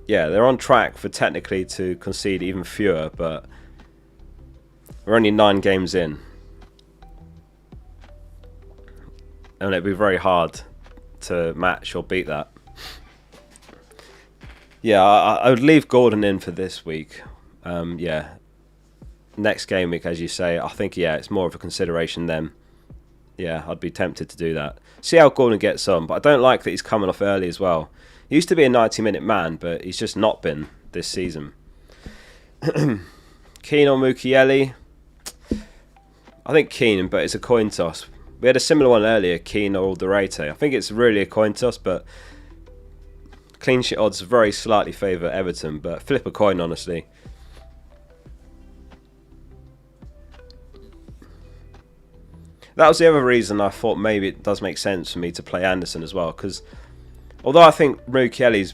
yeah, they're on track for technically to concede even fewer, but we're only 9 games in. And it'd be very hard to match or beat that. Yeah, I would leave Gordon in for this week. Yeah. Next game week, as you say, I think, yeah, it's more of a consideration then. Yeah, I'd be tempted to do that. See how Gordon gets on, but I don't like that he's coming off early as well. He used to be a 90-minute man, but he's just not been this season. Keane or Mukiele? I think Keane, but it's a coin toss. We had a similar one earlier, Keane or Alderete. I think it's really a coin toss, but clean sheet odds very slightly favour Everton, but flip a coin, honestly. That was the other reason I thought maybe it does make sense for me to play Anderson as well, because although I think Mukiele's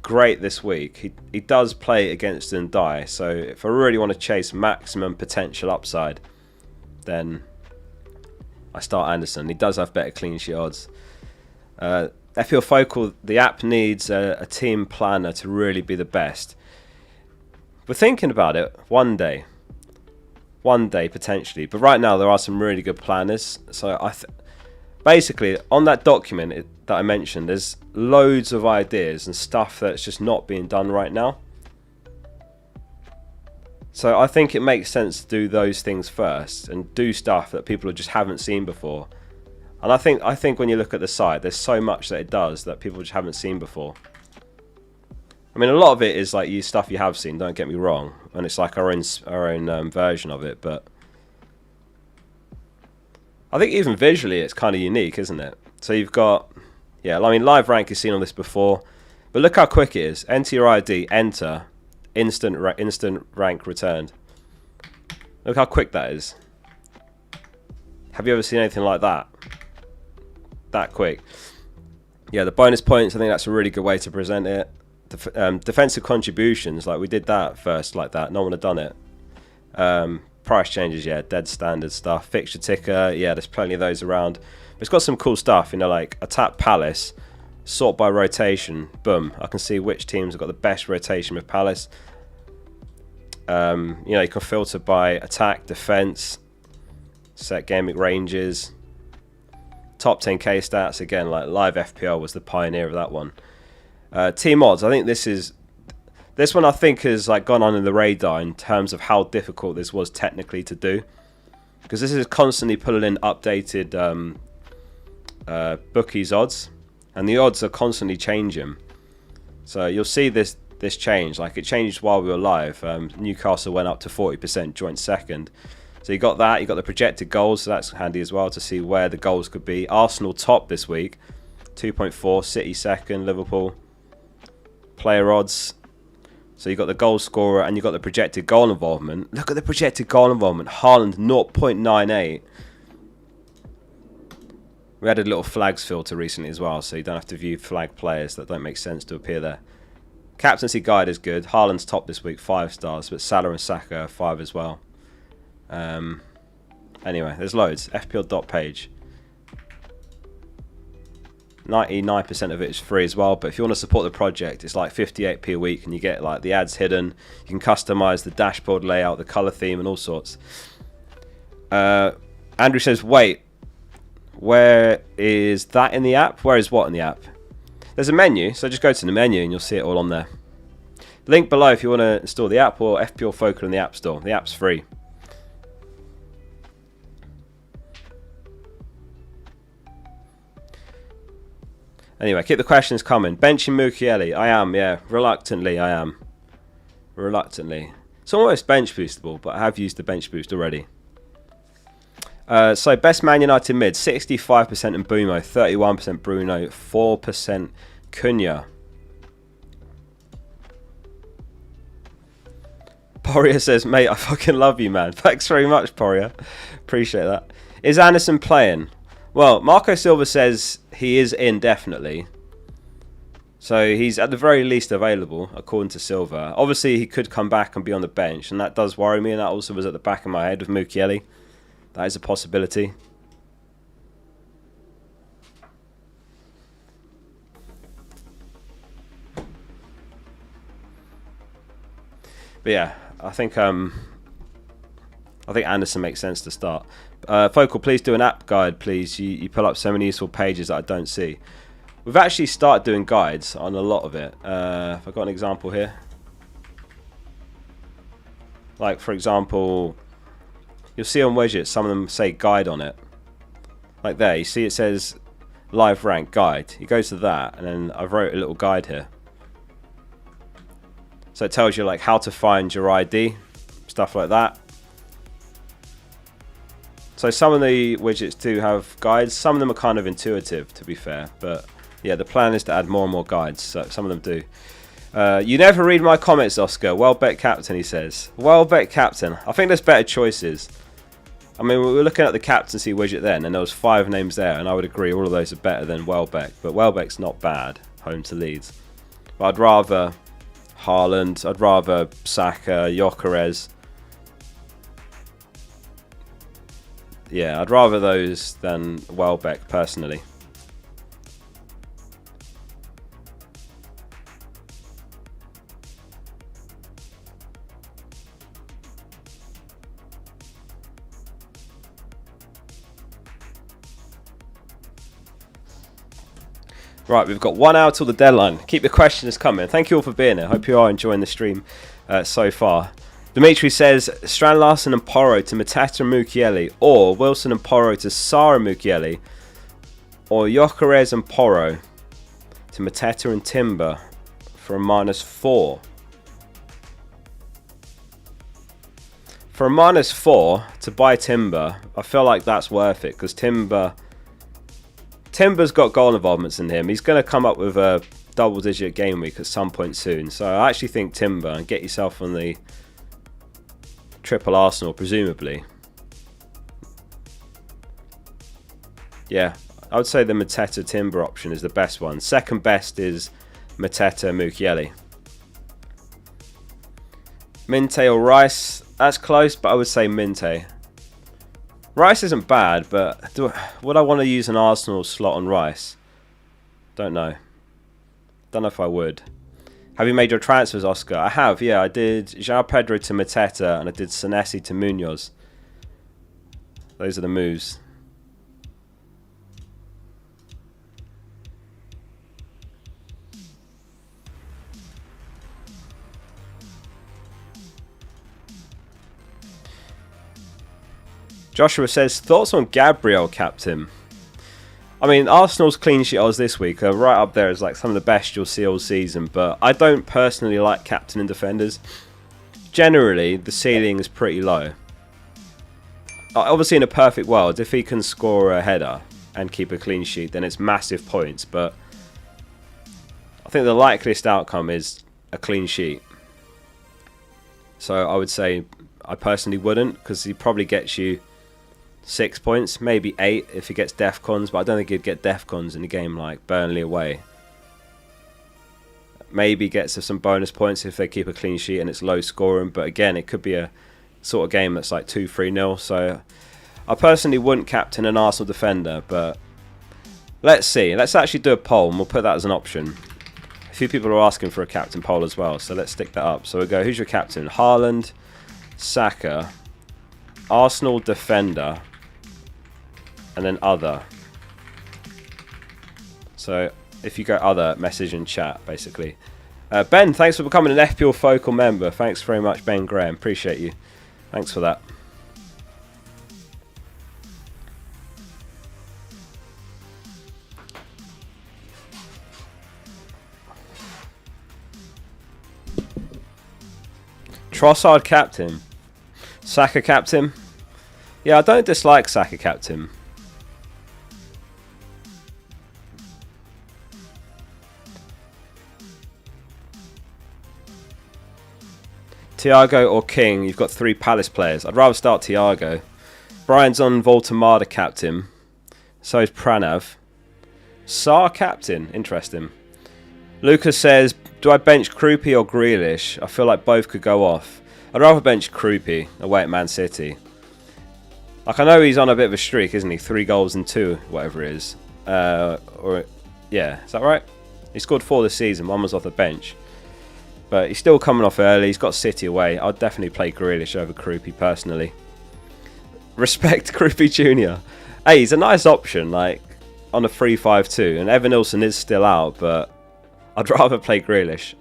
great this week, he does play against Ndiaye, so if I really want to chase maximum potential upside, then I start Anderson. He does have better clean sheet odds. FPL Focal, the app needs a team planner to really be the best. We're thinking about it one day potentially, but right now there are some really good planners. So basically on that document that I mentioned, there's loads of ideas and stuff that's just not being done right now. So I think it makes sense to do those things first and do stuff that people just haven't seen before. And I think when you look at the site, there's so much that it does that people just haven't seen before. I mean, a lot of it is like stuff you have seen, don't get me wrong, and it's like our own version of it, but I think even visually it's kind of unique, isn't it? So you've got, yeah, I mean, live rank, you've seen all this before, but look how quick it is. Enter your ID, enter, instant rank returned. Look how quick that is. Have you ever seen anything like that? That quick. Yeah, the bonus points, I think that's a really good way to present it. Defensive contributions, like we did that first like that, no one had done it. Price changes, yeah, dead standard stuff. Fixture ticker, yeah, there's plenty of those around. But it's got some cool stuff, you know, like attack Palace, sort by rotation, boom, I can see which teams have got the best rotation with Palace. You know, you can filter by attack, defense, set gaming ranges, top 10k stats. Again, like live FPL was the pioneer of that one. Team odds, I think this one I think has like gone on in the radar in terms of how difficult this was technically to do, because this is constantly pulling in updated bookies odds, and the odds are constantly changing. So you'll see this change, like it changed while we were live. Newcastle went up to 40% joint second, so you got that. You got the projected goals, so that's handy as well to see where the goals could be. Arsenal top this week, 2.4, City second, Liverpool. Player odds, so you got the goal scorer and you got the projected goal involvement. Look at the projected goal involvement. Haaland 0.98. We added a little flags filter recently as well, so you don't have to view flag players that don't make sense to appear there. Captaincy guide is good. Haaland's top this week, 5 stars, but Salah and Saka are 5 as well. Anyway, there's loads. FPL.page. 99% of it is free as well, but if you want to support the project, it's like 58p a week, and you get like the ads hidden. You can customize the dashboard layout, the color theme, and all sorts. Andrew says, wait, where is that in the app? Where is what in the app? There's a menu, so just go to the menu and you'll see it all on there. Link below if you want to install the app, or FPL Focal in the App Store. The app's free. Anyway, keep the questions coming. Benching Mukiele. I am, yeah. Reluctantly, I am. Reluctantly. It's almost bench boostable, but I have used the bench boost already. So, best Man United mid. 65% in Bumo, 31% Bruno, 4% Cunha. Poria says, mate, I fucking love you, man. Thanks very much, Poria. Appreciate that. Is Anderson playing? Well, Marco Silva says he is in, definitely. So he's at the very least available, according to Silva. Obviously, he could come back and be on the bench, and that does worry me, and that also was at the back of my head with Mukiele. That is a possibility. But yeah, I think Anderson makes sense to start. Focal, please do an app guide, please. You pull up so many useful pages that I don't see. We've actually started doing guides on a lot of it. If I've got an example here. Like, for example, you'll see on widgets, some of them say guide on it. Like there, you see it says live rank guide. You go to that, and then I've wrote a little guide here. So it tells you like how to find your ID, stuff like that. So some of the widgets do have guides. Some of them are kind of intuitive, to be fair. But yeah, the plan is to add more and more guides. So some of them do. You never read my comments, Oscar. Well-bet captain, he says. Well-bet captain. I think there's better choices. I mean, we were looking at the captaincy widget then, and there was 5 names there, and I would agree all of those are better than Welbeck. But Welbeck's not bad, home to Leeds. But I'd rather Haaland, I'd rather Saka, Gyökeres. Yeah, I'd rather those than Welbeck, personally. Right, we've got 1 hour till the deadline. Keep your questions coming. Thank you all for being here. Hope you are enjoying the stream so far. Dimitri says Strand Larsen and Porro to Mateta and Mukiele, or Wilson and Porro to Sarr and Mukiele, or Gyökeres and Porro to Mateta and Timber for a -4. For a -4 to buy Timber, I feel like that's worth it because Timber's got goal involvements in him. He's going to come up with a double-digit game week at some point soon. So I actually think Timber, and get yourself on the triple Arsenal, presumably. Yeah, I would say the Mateta-Timber option is the best one. Second best is Mateta-Mukiele. Minte or Rice, that's close, but I would say Minte. Rice isn't bad, but would I want to use an Arsenal slot on Rice? Don't know. Don't know if I would. Have you made your transfers, Oscar? I have, yeah. I did João Pedro to Mateta, and I did Senesi to Munoz. Those are the moves. Joshua says, thoughts on Gabriel, captain? I mean, Arsenal's clean sheet odds this week are right up there as like some of the best you'll see all season, but I don't personally like captain and defenders. Generally, the ceiling is pretty low. Obviously, in a perfect world, if he can score a header and keep a clean sheet, then it's massive points, but I think the likeliest outcome is a clean sheet. So I would say I personally wouldn't, because he probably gets you 6 points, maybe 8 if he gets Defcons, but I don't think he'd get Defcons in a game like Burnley away. Maybe gets some bonus points if they keep a clean sheet and it's low scoring, but again, it could be a sort of game that's like 2-3-0. So I personally wouldn't captain an Arsenal defender, but let's see. Let's actually do a poll, and we'll put that as an option. A few people are asking for a captain poll as well, so let's stick that up. So we'll go, who's your captain? Haaland, Saka, Arsenal defender, and then other. So if you go other, message and chat, basically. Ben, thanks for becoming an FPL Focal member. Thanks very much, Ben Graham. Appreciate you. Thanks for that. Trossard captain. Saka captain. Yeah, I don't dislike Saka captain. Thiago or King? You've got 3 Palace players. I'd rather start Thiago. Brian's on Voltamada captain. So is Pranav. Sarr captain. Interesting. Lucas says, do I bench Kroupy or Grealish? I feel like both could go off. I'd rather bench Kroupy away at Man City. Like, I know he's on a bit of a streak, isn't he? 3 goals and 2, whatever it is. Yeah, is that right? He scored 4 this season. 1 was off the bench. But he's still coming off early. He's got City away. I'd definitely play Grealish over Kroupy personally. Respect Kroupy Jr. Hey, he's a nice option, like, on a 3-5-2. And Evan Nilsson is still out, but I'd rather play Grealish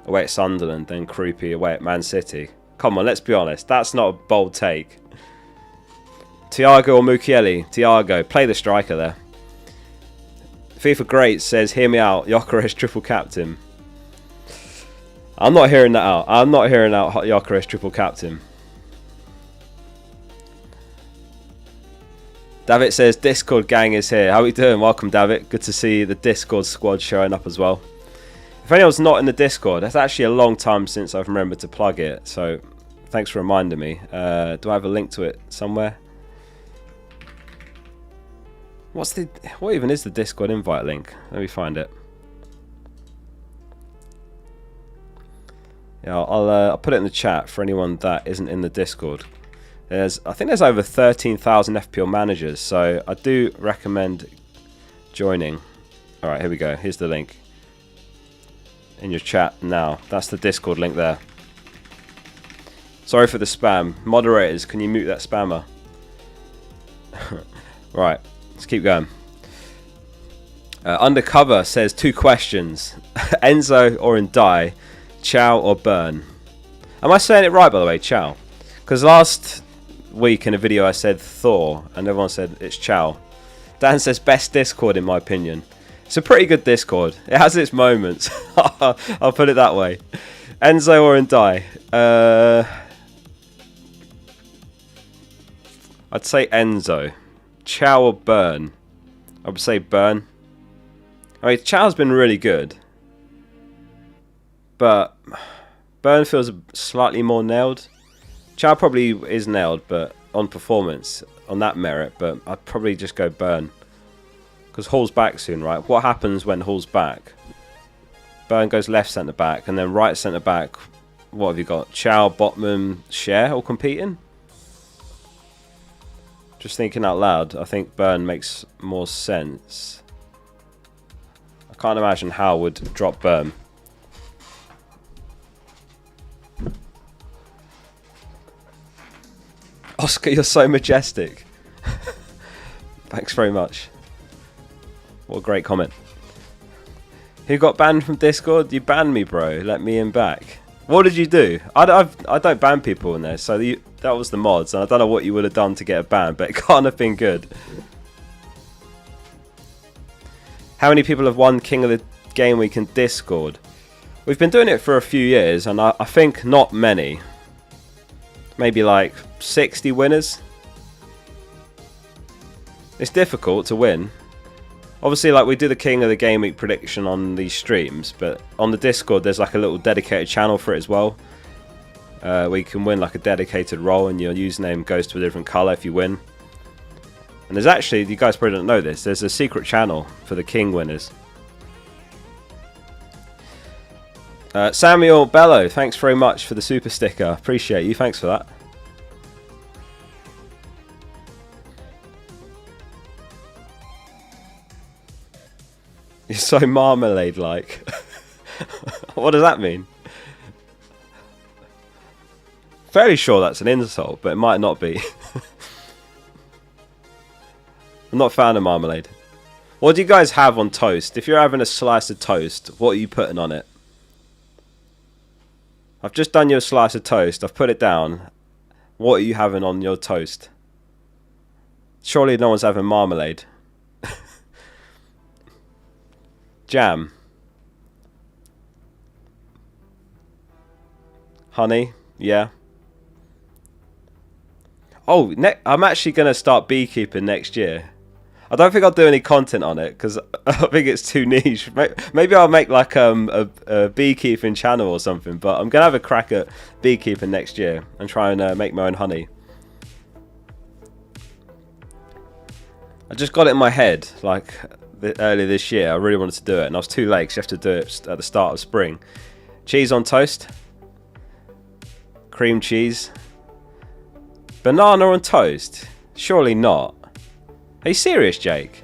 away at Sunderland than Kroupy away at Man City. Come on, let's be honest. That's not a bold take. Thiago or Mukiele? Thiago. Play the striker there. FIFA Great says, hear me out. Gyökeres triple captain. I'm not hearing that out. I'm not hearing out Gyökeres triple captain. David says, Discord gang is here. How are we doing? Welcome, David. Good to see the Discord squad showing up as well. If anyone's not in the Discord, that's actually a long time since I've remembered to plug it. So, thanks for reminding me. Do I have a link to it somewhere? What even is the Discord invite link? Let me find it. Yeah, I'll put it in the chat for anyone that isn't in the Discord. I think there's over 13,000 FPL managers, so I do recommend joining. All right, here we go. Here's the link in your chat now. That's the Discord link there. Sorry for the spam. Moderators, can you mute that spammer? Right, let's keep going. Undercover says 2 questions. Enzo or Ndai? Chow or Burn? Am I saying it right, by the way? Chow. Because last week in a video I said Thor, and everyone said it's Chow. Dan says best Discord in my opinion. It's a pretty good Discord. It has its moments. I'll put it that way. Enzo or Ndai? I'd say Enzo. Chow or Burn? I would say Burn. I mean, Chow's been really good. But Burn feels slightly more nailed. Chow probably is nailed, but on performance, on that merit, but I'd probably just go Burn. Because Hall's back soon, right? What happens when Hall's back? Burn goes left centre-back, and then right centre-back, what have you got? Chow, Botman, Cher all competing? Just thinking out loud, I think Burn makes more sense. I can't imagine Howe would drop Burn. Oscar, you're so majestic. Thanks very much. What a great comment. Who got banned from Discord? You banned me, bro. Let me in back. What did you do? I don't ban people in there, so that was the mods, and I don't know what you would have done to get a ban, but it can't have been good. How many people have won King of the Game Week in Discord? We've been doing it for a few years, and I think not many. Maybe like 60 winners. It's difficult to win. Obviously, like, we do the King of the Game Week prediction on these streams, but on the Discord there's like a little dedicated channel for it as well. Where you can win like a dedicated role and your username goes to a different colour if you win. And there's actually, you guys probably don't know this, there's a secret channel for the King winners. Samuel Bello, thanks very much for the super sticker. Appreciate you, thanks for that. You're so marmalade-like. What does that mean? Fairly sure that's an insult, but it might not be. I'm not a fan of marmalade. What do you guys have on toast? If you're having a slice of toast, what are you putting on it? I've just done you a slice of toast. I've put it down. What are you having on your toast? Surely no one's having marmalade. Jam. Honey. Yeah. Oh, I'm actually going to start beekeeping next year. I don't think I'll do any content on it because I think it's too niche. Maybe I'll make like a beekeeping channel or something. But I'm going to have a crack at beekeeping next year and try and make my own honey. I just got it in my head like earlier this year. I really wanted to do it and I was too late because you have to do it at the start of spring. Cheese on toast. Cream cheese. Banana on toast? Surely not. Are you serious, Jake?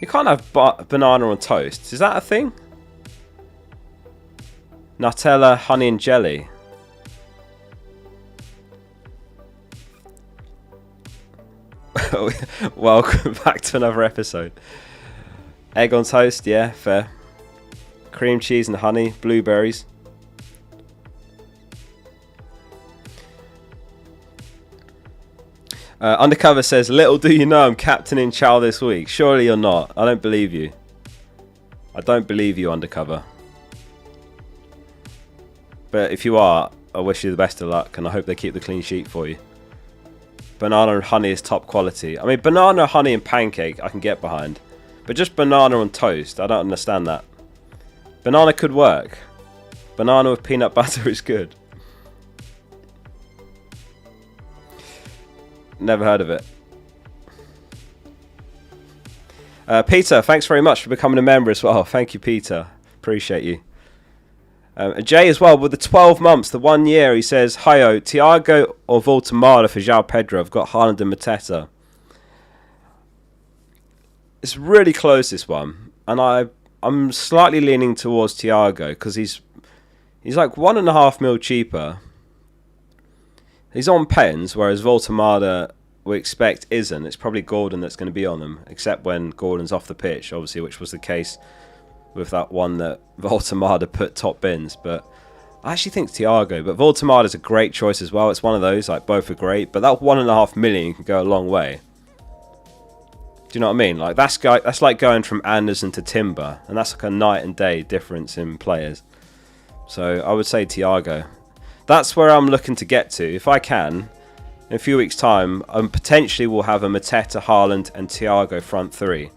You can't have banana on toast. Is that a thing? Nutella, honey and jelly. Welcome back to another episode. Egg on toast, yeah, fair. Cream cheese and honey, blueberries. Undercover says, little do you know I'm captaining Chow this week. Surely you're not. I don't believe you. I don't believe you, Undercover. But if you are, I wish you the best of luck and I hope they keep the clean sheet for you. Banana and honey is top quality. I mean, banana, honey and pancake I can get behind. But just banana on toast, I don't understand that. Banana could work. Banana with peanut butter is good. Never heard of it. Peter, thanks very much for becoming a member as well. Thank you, Peter. Appreciate you. Jay as well, with the 12 months, the 1 year, he says, Hiyo, Thiago or Voltemada for João Pedro? I've got Haaland and Mateta. It's really close, this one. And I'm slightly leaning towards Thiago because he's like 1.5 mil cheaper. He's on pens, whereas Voltemada we expect isn't. It's probably Gordon that's going to be on them, except when Gordon's off the pitch, obviously, which was the case with that one that Voltemada put top bins. But I actually think Thiago, but Voltemada's a great choice as well. It's one of those, like both are great, but that 1.5 million can go a long way. Do you know what I mean? Like that's like going from Anderson to Timber, and that's like a night and day difference in players. So I would say Thiago. That's where I'm looking to get to. If I can, in a few weeks' time, potentially we'll have a Mateta, Haaland and Thiago front three.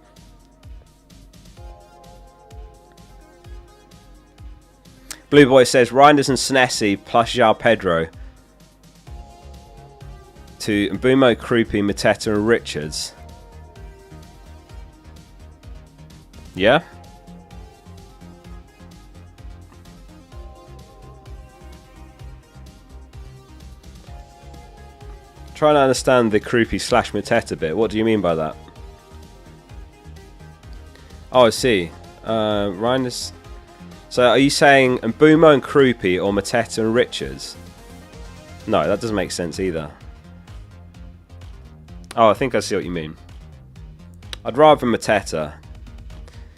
Blue Boy says, Reinders and Senesi plus João Pedro to Mbumo, Krupi, Mateta and Richards. Yeah? Trying to understand the Krupi / Mateta bit. What do you mean by that? Oh, I see. Reinders. So are you saying Mbumo and Krupi or Mateta and Richards? No, that doesn't make sense either. Oh, I think I see what you mean. I'd rather Mateta.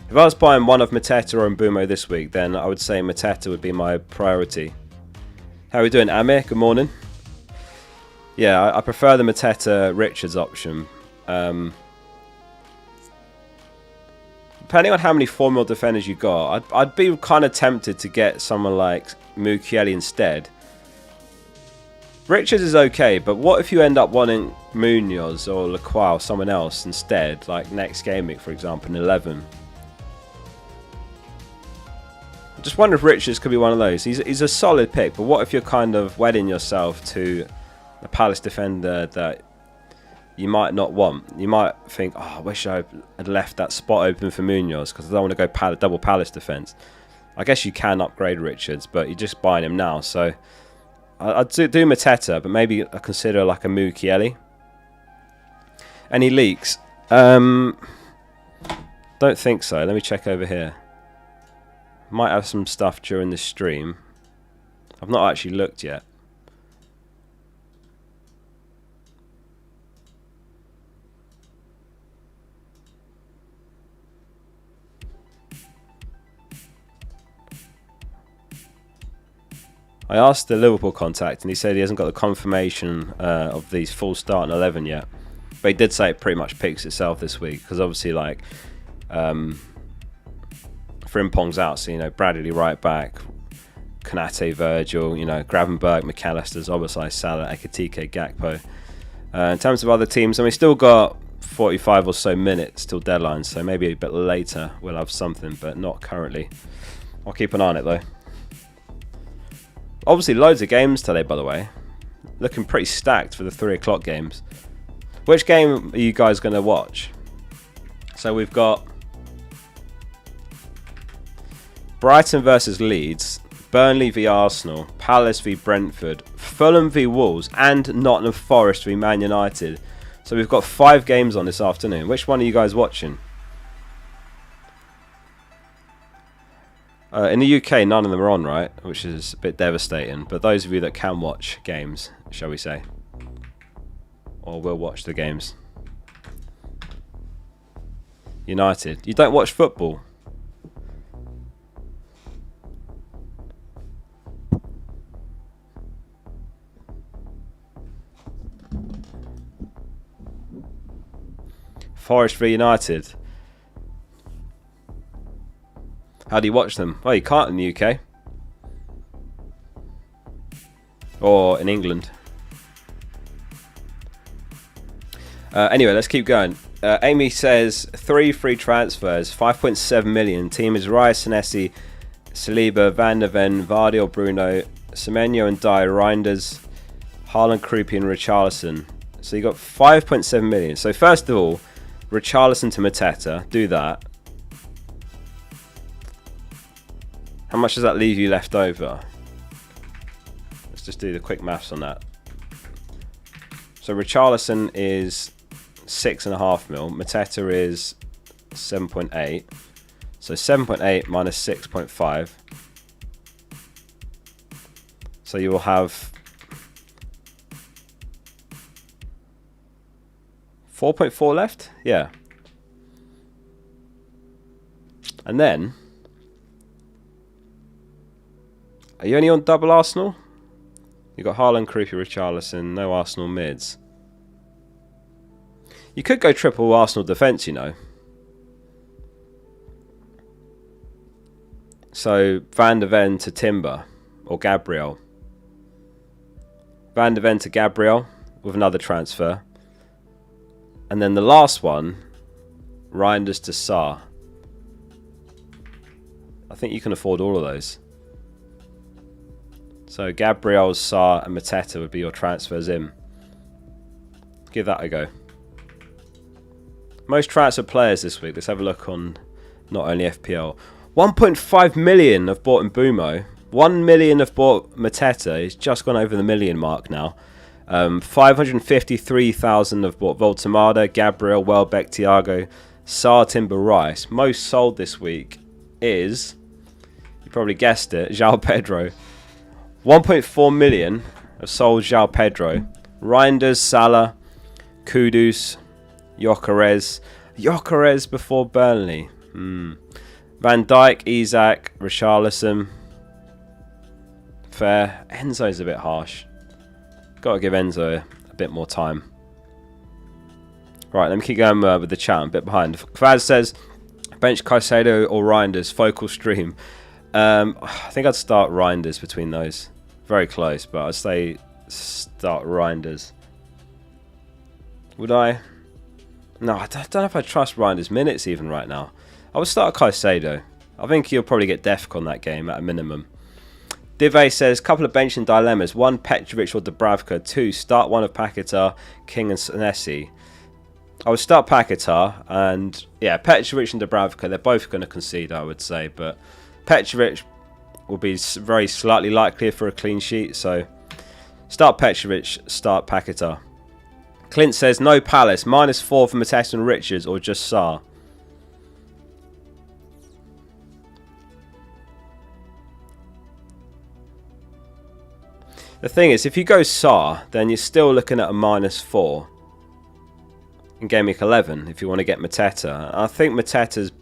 If I was buying one of Mateta or Mbumo this week, then I would say Mateta would be my priority. How are we doing, Amir? Good morning. Yeah, I prefer the Mateta Richards option. Depending on how many 4 mil defenders you got, I'd be kind of tempted to get someone like Mukiele instead. Richards is okay, but what if you end up wanting Munoz or Lacroix or someone else instead, like next game week, for example, in 11? I just wonder if Richards could be one of those. He's a solid pick, but what if you're kind of wedding yourself to a Palace defender that you might not want? You might think, oh, I wish I had left that spot open for Munoz because I don't want to go double Palace defence. I guess you can upgrade Richards, but you're just buying him now. So I'd do Mateta, but maybe I consider like a Mukiele. Any leaks? Don't think so. Let me check over here. Might have some stuff during this stream. I've not actually looked yet. I asked the Liverpool contact and he said he hasn't got the confirmation of these full starting 11 yet. But he did say it pretty much picks itself this week because obviously like Frimpong's out, so you know Bradley right back, Konate, Virgil, you know, Gravenberg, McAllister, Obasai, Salah, Ekitike, Gakpo. In terms of other teams, I mean, still got 45 or so minutes till deadline, so maybe a bit later we'll have something, but not currently. I'll keep an eye on it though. Obviously loads of games today, by the way. Looking pretty stacked for the 3 o'clock games. Which game are you guys going to watch? So we've got Brighton versus Leeds, Burnley v Arsenal, Palace v Brentford, Fulham v Wolves, and Nottingham Forest v Man United. So we've got 5 games on this afternoon. Which one are you guys watching? In the UK, none of them are on, right? Which is a bit devastating. But those of you that can watch games, shall we say, or will watch the games. United. You don't watch football? Forest v United. How do you watch them? Well, you can't in the UK. Or in England. Anyway, let's keep going. Amy says 3 free transfers, 5.7 million. Team is Rice, Senesi, Saliba, Van der Ven, Vardy or Bruno, Semenyo and Dye, Reinders, Haaland, Krupi and Richarlison. So you got 5.7 million. So first of all, Richarlison to Mateta. Do that. How much does that leave you left over? Let's just do the quick maths on that. So Richarlison is 6.5 mil. Mateta is 7.8. So 7.8 minus 6.5. So you will have 4.4 left? Yeah. And then, are you only on double Arsenal? You've got Haaland, Krupi, Richarlison, no Arsenal mids. You could go triple Arsenal defence, you know. So, Van der Ven to Timber, or Gabriel. Van der Ven to Gabriel, with another transfer. And then the last one, Reinders to Sarr. I think you can afford all of those. So Gabriel, Sarr and Mateta would be your transfers in. Give that a go. Most transfer players this week. Let's have a look on not only FPL. 1.5 million have bought Mbumo. 1 million have bought Mateta. He's just gone over the million mark now. 553,000 have bought Voltemada, Gabriel, Welbeck, Thiago, Sarr, Timber, Rice. Most sold this week is, you probably guessed it, João Pedro. 1.4 million have sold João Pedro. Reinders, Salah, Kudus, Gyökeres before Burnley. Van Dijk, Isak, Richarlison. Fair. Enzo's a bit harsh. Got to give Enzo a bit more time. Right, let me keep going with the chat. I'm a bit behind. Kvaz says, bench Caicedo or Reinders, focal stream. I think I'd start Reinders between those. Very close, but I'd say start Reinders. Would I? No, I don't know if I trust Reinders' minutes even right now. I would start Caicedo. I think he'll probably get Defcon that game at a minimum. Dive says, couple of benching dilemmas. 1, Petrovic or Dubravka. 2, start one of Paquetá, King and Senesi. I would start Paquetá, and yeah, Petrovic and Dubravka, they're both going to concede, I would say, but Petrovic will be very slightly likelier for a clean sheet, so start Petrovic, start Paquetá. Clint says, no Palace, -4 for Mateta and Richards, or just Sarr. The thing is, if you go Sarr, then you're still looking at a -4 in Game Week 11 if you want to get Mateta. I think Mateta's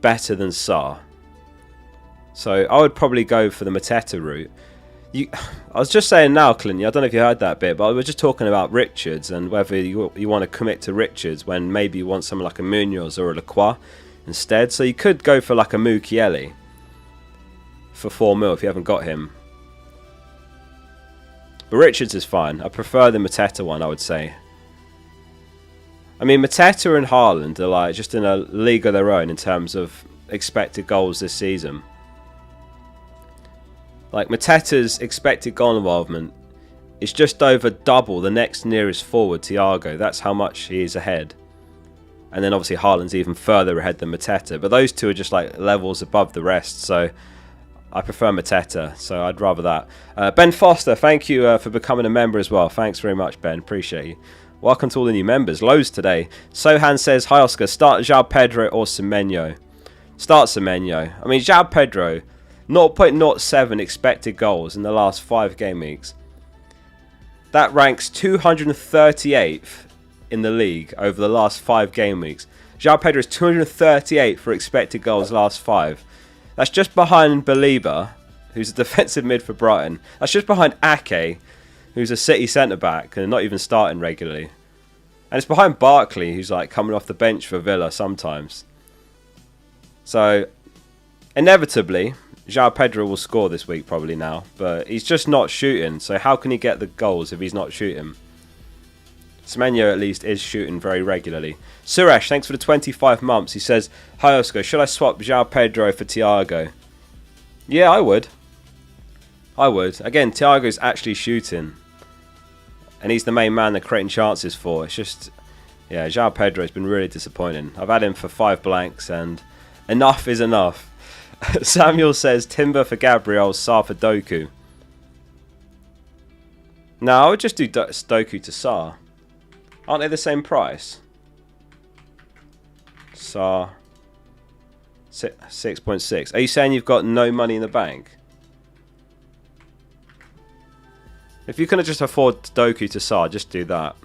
better than Sarr. So I would probably go for the Mateta route. I was just saying now, Clint, I don't know if you heard that bit, but I was just talking about Richards and whether you want to commit to Richards when maybe you want someone like a Munoz or a Lacroix instead. So you could go for like a Mukiele for 4 mil if you haven't got him. But Richards is fine. I prefer the Mateta one, I would say. I mean, Mateta and Haaland are like just in a league of their own in terms of expected goals this season. Like, Mateta's expected goal involvement is just over double the next nearest forward, Thiago. That's how much he is ahead. And then obviously Haaland's even further ahead than Mateta. But those two are just like levels above the rest. So I prefer Mateta. So I'd rather that. Ben Foster, thank you for becoming a member as well. Thanks very much, Ben. Appreciate you. Welcome to all the new members. Loads today. Sohan says, hi Oscar, start João Pedro or Semenyo? Start Semenyo. I mean, João Pedro, 0.07 expected goals in the last 5 game weeks. That ranks 238th in the league over the last 5 game weeks. João Pedro is 238 for expected goals last 5. That's just behind Baliba, who's a defensive mid for Brighton. That's just behind Ake, who's a City centre-back and not even starting regularly. And it's behind Barkley, who's like coming off the bench for Villa sometimes. So, inevitably, João Pedro will score this week probably now. But he's just not shooting. So how can he get the goals if he's not shooting? Semenyo at least is shooting very regularly. Suresh, thanks for the 25 months. He says, hi Oscar, should I swap João Pedro for Thiago? Yeah, I would. I would. Again, Thiago's actually shooting. And he's the main man they're creating chances for. It's just, yeah, João Pedro's been really disappointing. I've had him for 5 blanks and enough is enough. Samuel says, Timber for Gabriel, Sarr for Doku. No, I would just do Doku to Sarr. Aren't they the same price? Sarr 6.6. Are you saying you've got no money in the bank? If you can just afford Doku to Sarr, just do that.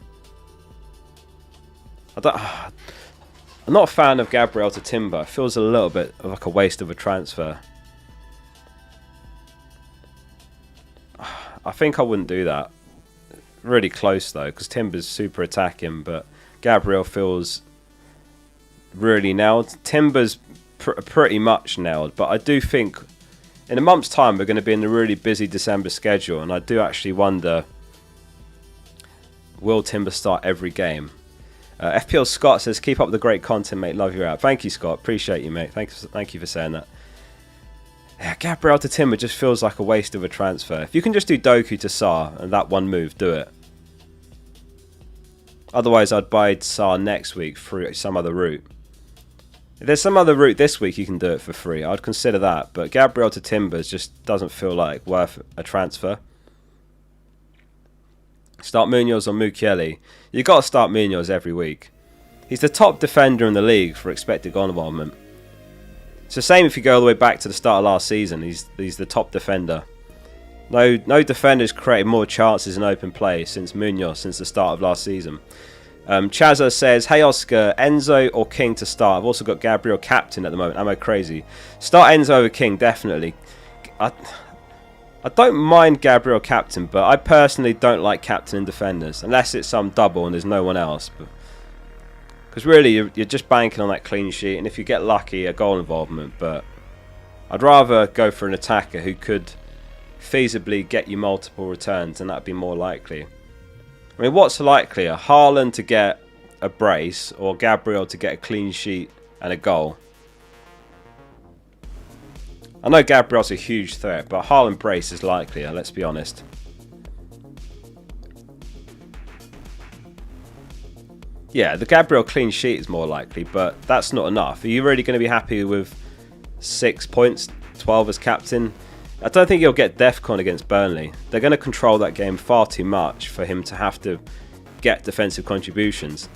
I'm not a fan of Gabriel to Timber. It feels a little bit like a waste of a transfer. I think I wouldn't do that. Really close though, because Timber's super attacking, but Gabriel feels really nailed. Timber's pretty much nailed, but I do think in a month's time we're going to be in a really busy December schedule, and I do actually wonder, will Timber start every game? FPL Scott says, keep up the great content, mate. Love your app. Thank you, Scott. Appreciate you, mate. Thank you for saying that. Yeah, Gabriel to Timber just feels like a waste of a transfer. If you can just do Doku to Sarr and that one move, do it. Otherwise, I'd buy Sarr next week through some other route. If there's some other route this week, you can do it for free. I'd consider that. But Gabriel to Timbers just doesn't feel like worth a transfer. Start Munoz or Mukiele. You've got to start Munoz every week. He's the top defender in the league for expected goal involvement. It's the same if you go all the way back to the start of last season. He's the top defender. No defenders created more chances in open play since Munoz, since the start of last season. Chazza says, hey Oscar, Enzo or King to start? I've also got Gabriel captain at the moment. Am I crazy? Start Enzo over King, definitely. I don't mind Gabriel captain, but I personally don't like captaining defenders unless it's some double and there's no one else. Because really, you're just banking on that clean sheet, and if you get lucky, a goal involvement. But I'd rather go for an attacker who could feasibly get you multiple returns, and that'd be more likely. I mean, what's likelier? Haaland to get a brace or Gabriel to get a clean sheet and a goal? I know Gabriel's a huge threat, but Haaland brace is likelier, let's be honest. Yeah, the Gabriel clean sheet is more likely, but that's not enough. Are you really going to be happy with 6 points, 12 as captain? I don't think he'll get DEFCON against Burnley. They're going to control that game far too much for him to have to get defensive contributions.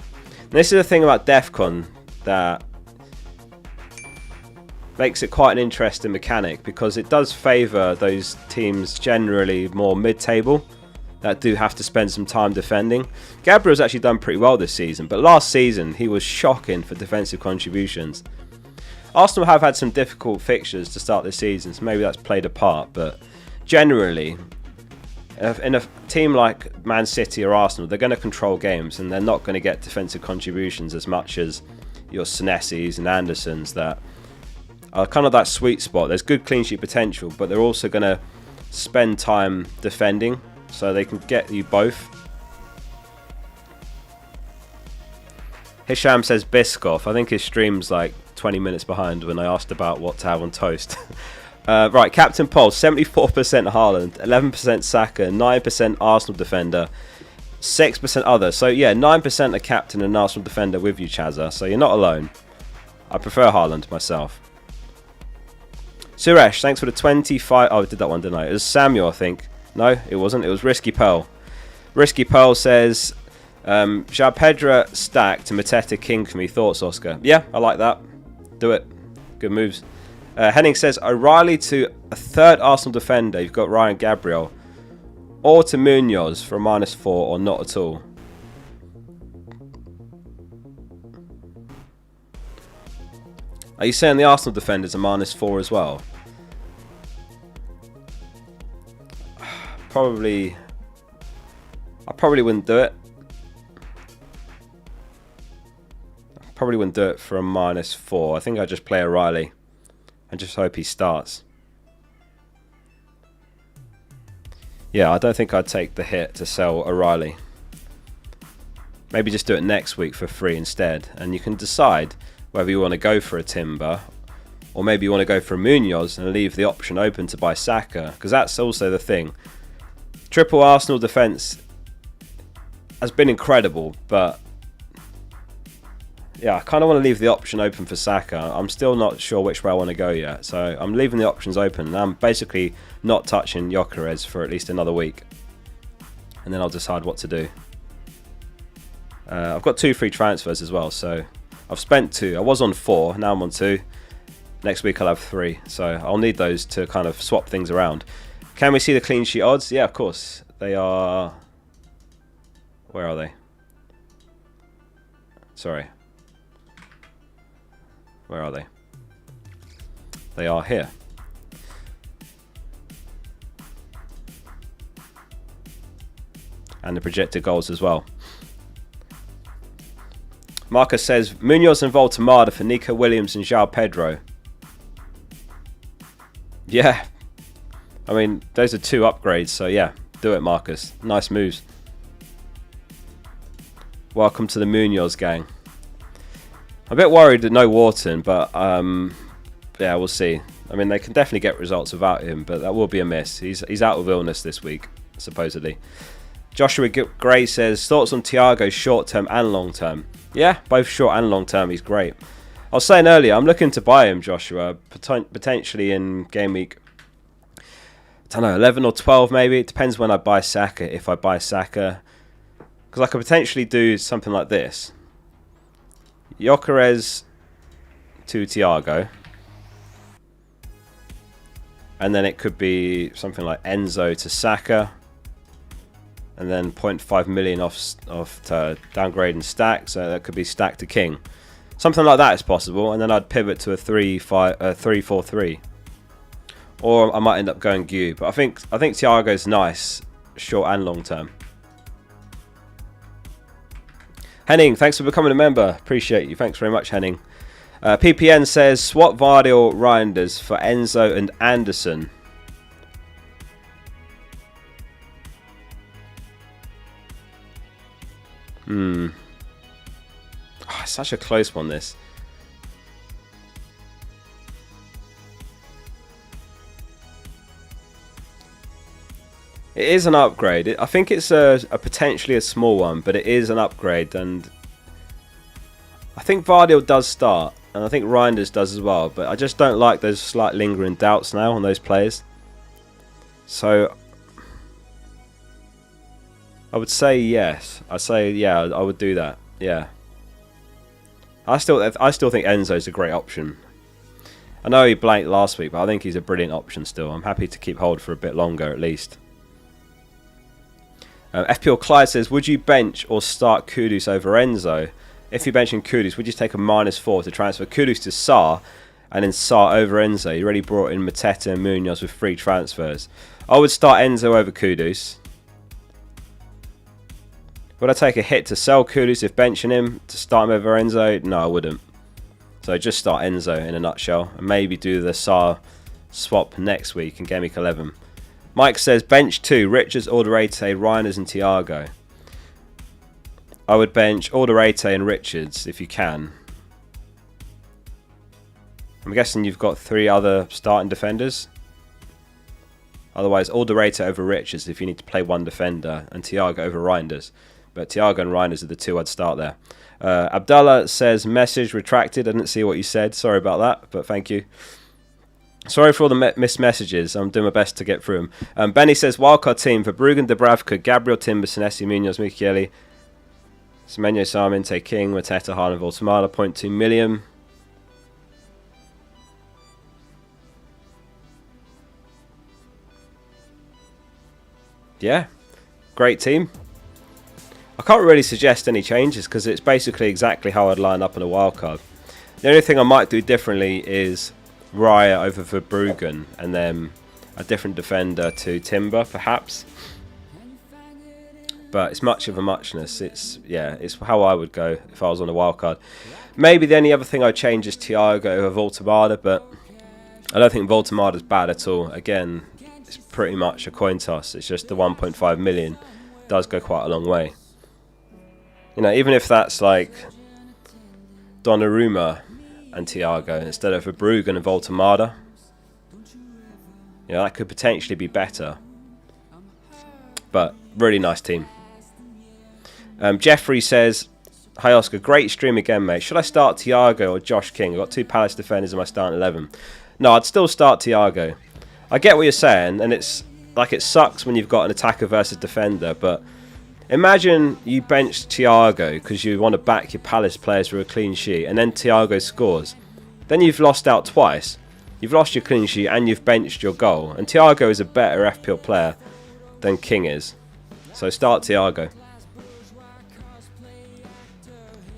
And this is the thing about DEFCON that makes it quite an interesting mechanic, because it does favour those teams generally more mid-table that do have to spend some time defending. Gabriel's actually done pretty well this season, but last season he was shocking for defensive contributions. Arsenal have had some difficult fixtures to start this season, so maybe that's played a part, but generally, in a team like Man City or Arsenal, they're going to control games and they're not going to get defensive contributions as much as your Senessis and Andersons that are kind of that sweet spot. There's good clean sheet potential, but they're also going to spend time defending, so they can get you both. Hisham says Biscoff. I think his stream's like 20 minutes behind when I asked about what to have on toast. Right, Captain Paul, 74% Haaland, 11% Saka, 9% Arsenal defender, 6% other. So yeah, 9% a captain and Arsenal defender with you, Chazza. So you're not alone. I prefer Haaland myself. Suresh, thanks for the 25. Oh, I did that one, didn't I? It was Samuel, I think. No, it wasn't. It was Risky Pearl. Risky Pearl says, João Pedro stacked to Mateta King for me. Thoughts, Oscar? Yeah, I like that. Do it. Good moves. Henning says, O'Reilly to a third Arsenal defender. You've got Ryan Gabriel. Or to Munoz for a -4 or not at all. Are you saying the Arsenal defenders are -4 as well? Probably. I probably wouldn't do it. Probably wouldn't do it for a -4. I think I'd just play O'Reilly and just hope he starts. Yeah, I don't think I'd take the hit to sell O'Reilly. Maybe just do it next week for free instead, and you can decide whether you want to go for a Timber or maybe you want to go for a Munoz and leave the option open to buy Saka, because that's also the thing. Triple Arsenal defence has been incredible, but yeah, I kind of want to leave the option open for Saka. I'm still not sure which way I want to go yet, so I'm leaving the options open, and I'm basically not touching Gyökeres for at least another week, and then I'll decide what to do. I've got 2 free transfers as well, so I've spent 2. I was on 4, now I'm on 2. Next week I'll have 3, so I'll need those to kind of swap things around. Can we see the clean sheet odds? Yeah, of course. They are... Where are they? Sorry. Where are they? They are here. And the projected goals as well. Marcus says, Munoz and Voltemada for Nico Williams and João Pedro. Yeah. I mean, those are 2 upgrades, so yeah, do it, Marcus. Nice moves. Welcome to the Munoz gang. I'm a bit worried that no Wharton, but yeah, we'll see. I mean, they can definitely get results without him, but that will be a miss. He's out with illness this week, supposedly. Joshua Gray says, thoughts on Thiago short-term and long-term? Yeah, both short and long-term, he's great. I was saying earlier, I'm looking to buy him, Joshua, potentially in game week, I don't know, 11 or 12 maybe. It depends when I buy Saka, if I buy Saka. Because I could potentially do something like this. Gyökeres to Thiago. And then it could be something like Enzo to Saka. And then 0.5 million off to downgrade and stack. So that could be stack to King. Something like that is possible. And then I'd pivot to a 3-4-3. Or I might end up going Gu. But I think Thiago's nice, short and long term. Henning, thanks for becoming a member. Appreciate you. Thanks very much, Henning. PPN says, swap Vardy Reinders for Enzo and Anderson. Oh, it's such a close one, this. It is an upgrade. I think it's a potentially a small one, but it is an upgrade, and I think Vardy does start, and I think Reinders does as well, but I just don't like those slight lingering doubts now on those players. So I would say yes. I'd say yeah, I would do that. Yeah. I still think Enzo's a great option. I know he blanked last week, but I think he's a brilliant option still. I'm happy to keep hold for a bit longer at least. FPL Clyde says, would you bench or start Kudus over Enzo? If you're benching Kudus, would you take a -4 to transfer Kudus to Sarr and then Sarr over Enzo? You already brought in Mateta and Munoz with free transfers. I would start Enzo over Kudus. Would I take a hit to sell Kudus if benching him to start him over Enzo? No, I wouldn't. So just start Enzo in a nutshell, and maybe do the Sar swap next week in Gameweek 11. Mike says bench 2, Richards, Alderete, Reiners and Thiago. I would bench Alderete and Richards if you can. I'm guessing you've got 3 other starting defenders. Otherwise, Alderete over Richards if you need to play 1 defender, and Thiago over Reinders. But Thiago and Reinders are the 2 I'd start there. Abdullah says, message retracted. I didn't see what you said. Sorry about that, but thank you. Sorry for all the missed messages. I'm doing my best to get through them. Benny says, wildcard team for Bruggen, Dubravka, Gabriel Timber, Senesi, Munoz, Michele, Semenyo, Sarmiente, King, Mateta, Haaland, Voltemada, 0.2 million. Yeah, great team. I can't really suggest any changes because it's basically exactly how I'd line up in a wildcard. The only thing I might do differently is Raya over Verbruggen and then a different defender to Timber, perhaps. But it's much of a muchness. It's how I would go if I was on a wildcard. Maybe the only other thing I'd change is Thiago over Voltemada, but I don't think Voltemada's bad at all. Again, it's pretty much a coin toss. It's just the 1.5 million does go quite a long way. You know, even if that's like Donnarumma and Thiago instead of Verbruggen and Voltemada, you know, that could potentially be better. But really nice team. Jeffrey says, hi Oscar, great stream again, mate. Should I start Thiago or Josh King? I've got 2 Palace defenders in my starting 11. No, I'd still start Thiago. I get what you're saying, and it's like it sucks when you've got an attacker versus defender, but imagine you bench Thiago because you want to back your Palace players for a clean sheet, and then Thiago scores. Then you've lost out twice. You've lost your clean sheet and you've benched your goal. And Thiago is a better FPL player than King is. So start Thiago.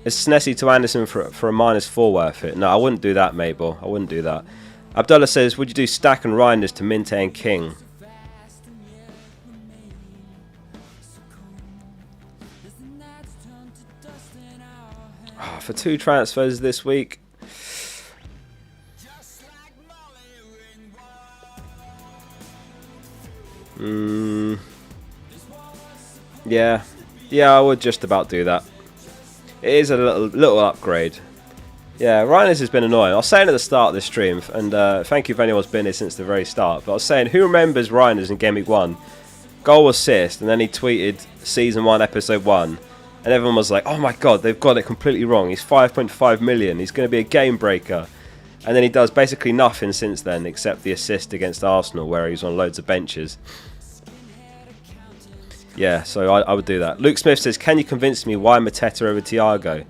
Is Senesi to Anderson for a -4 worth it? No, I wouldn't do that, Mabel. I wouldn't do that. Abdullah says, would you do Stack and Reinders to Minte and King? Oh, for 2 transfers this week. Yeah, I would just about do that. It is a little upgrade. Yeah, Reinders has been annoying. I was saying at the start of this stream, and thank you if anyone's been here since the very start, but I was saying, who remembers Reinders in Gameweek 1? Goal assist, and then he tweeted Season 1, Episode 1, and everyone was like, oh my god, they've got it completely wrong. He's 5.5 million, he's going to be a game breaker. And then he does basically nothing since then, except the assist against Arsenal, where he's on loads of benches. Yeah, so I would do that. Luke Smith says, can you convince me why Mateta over Thiago?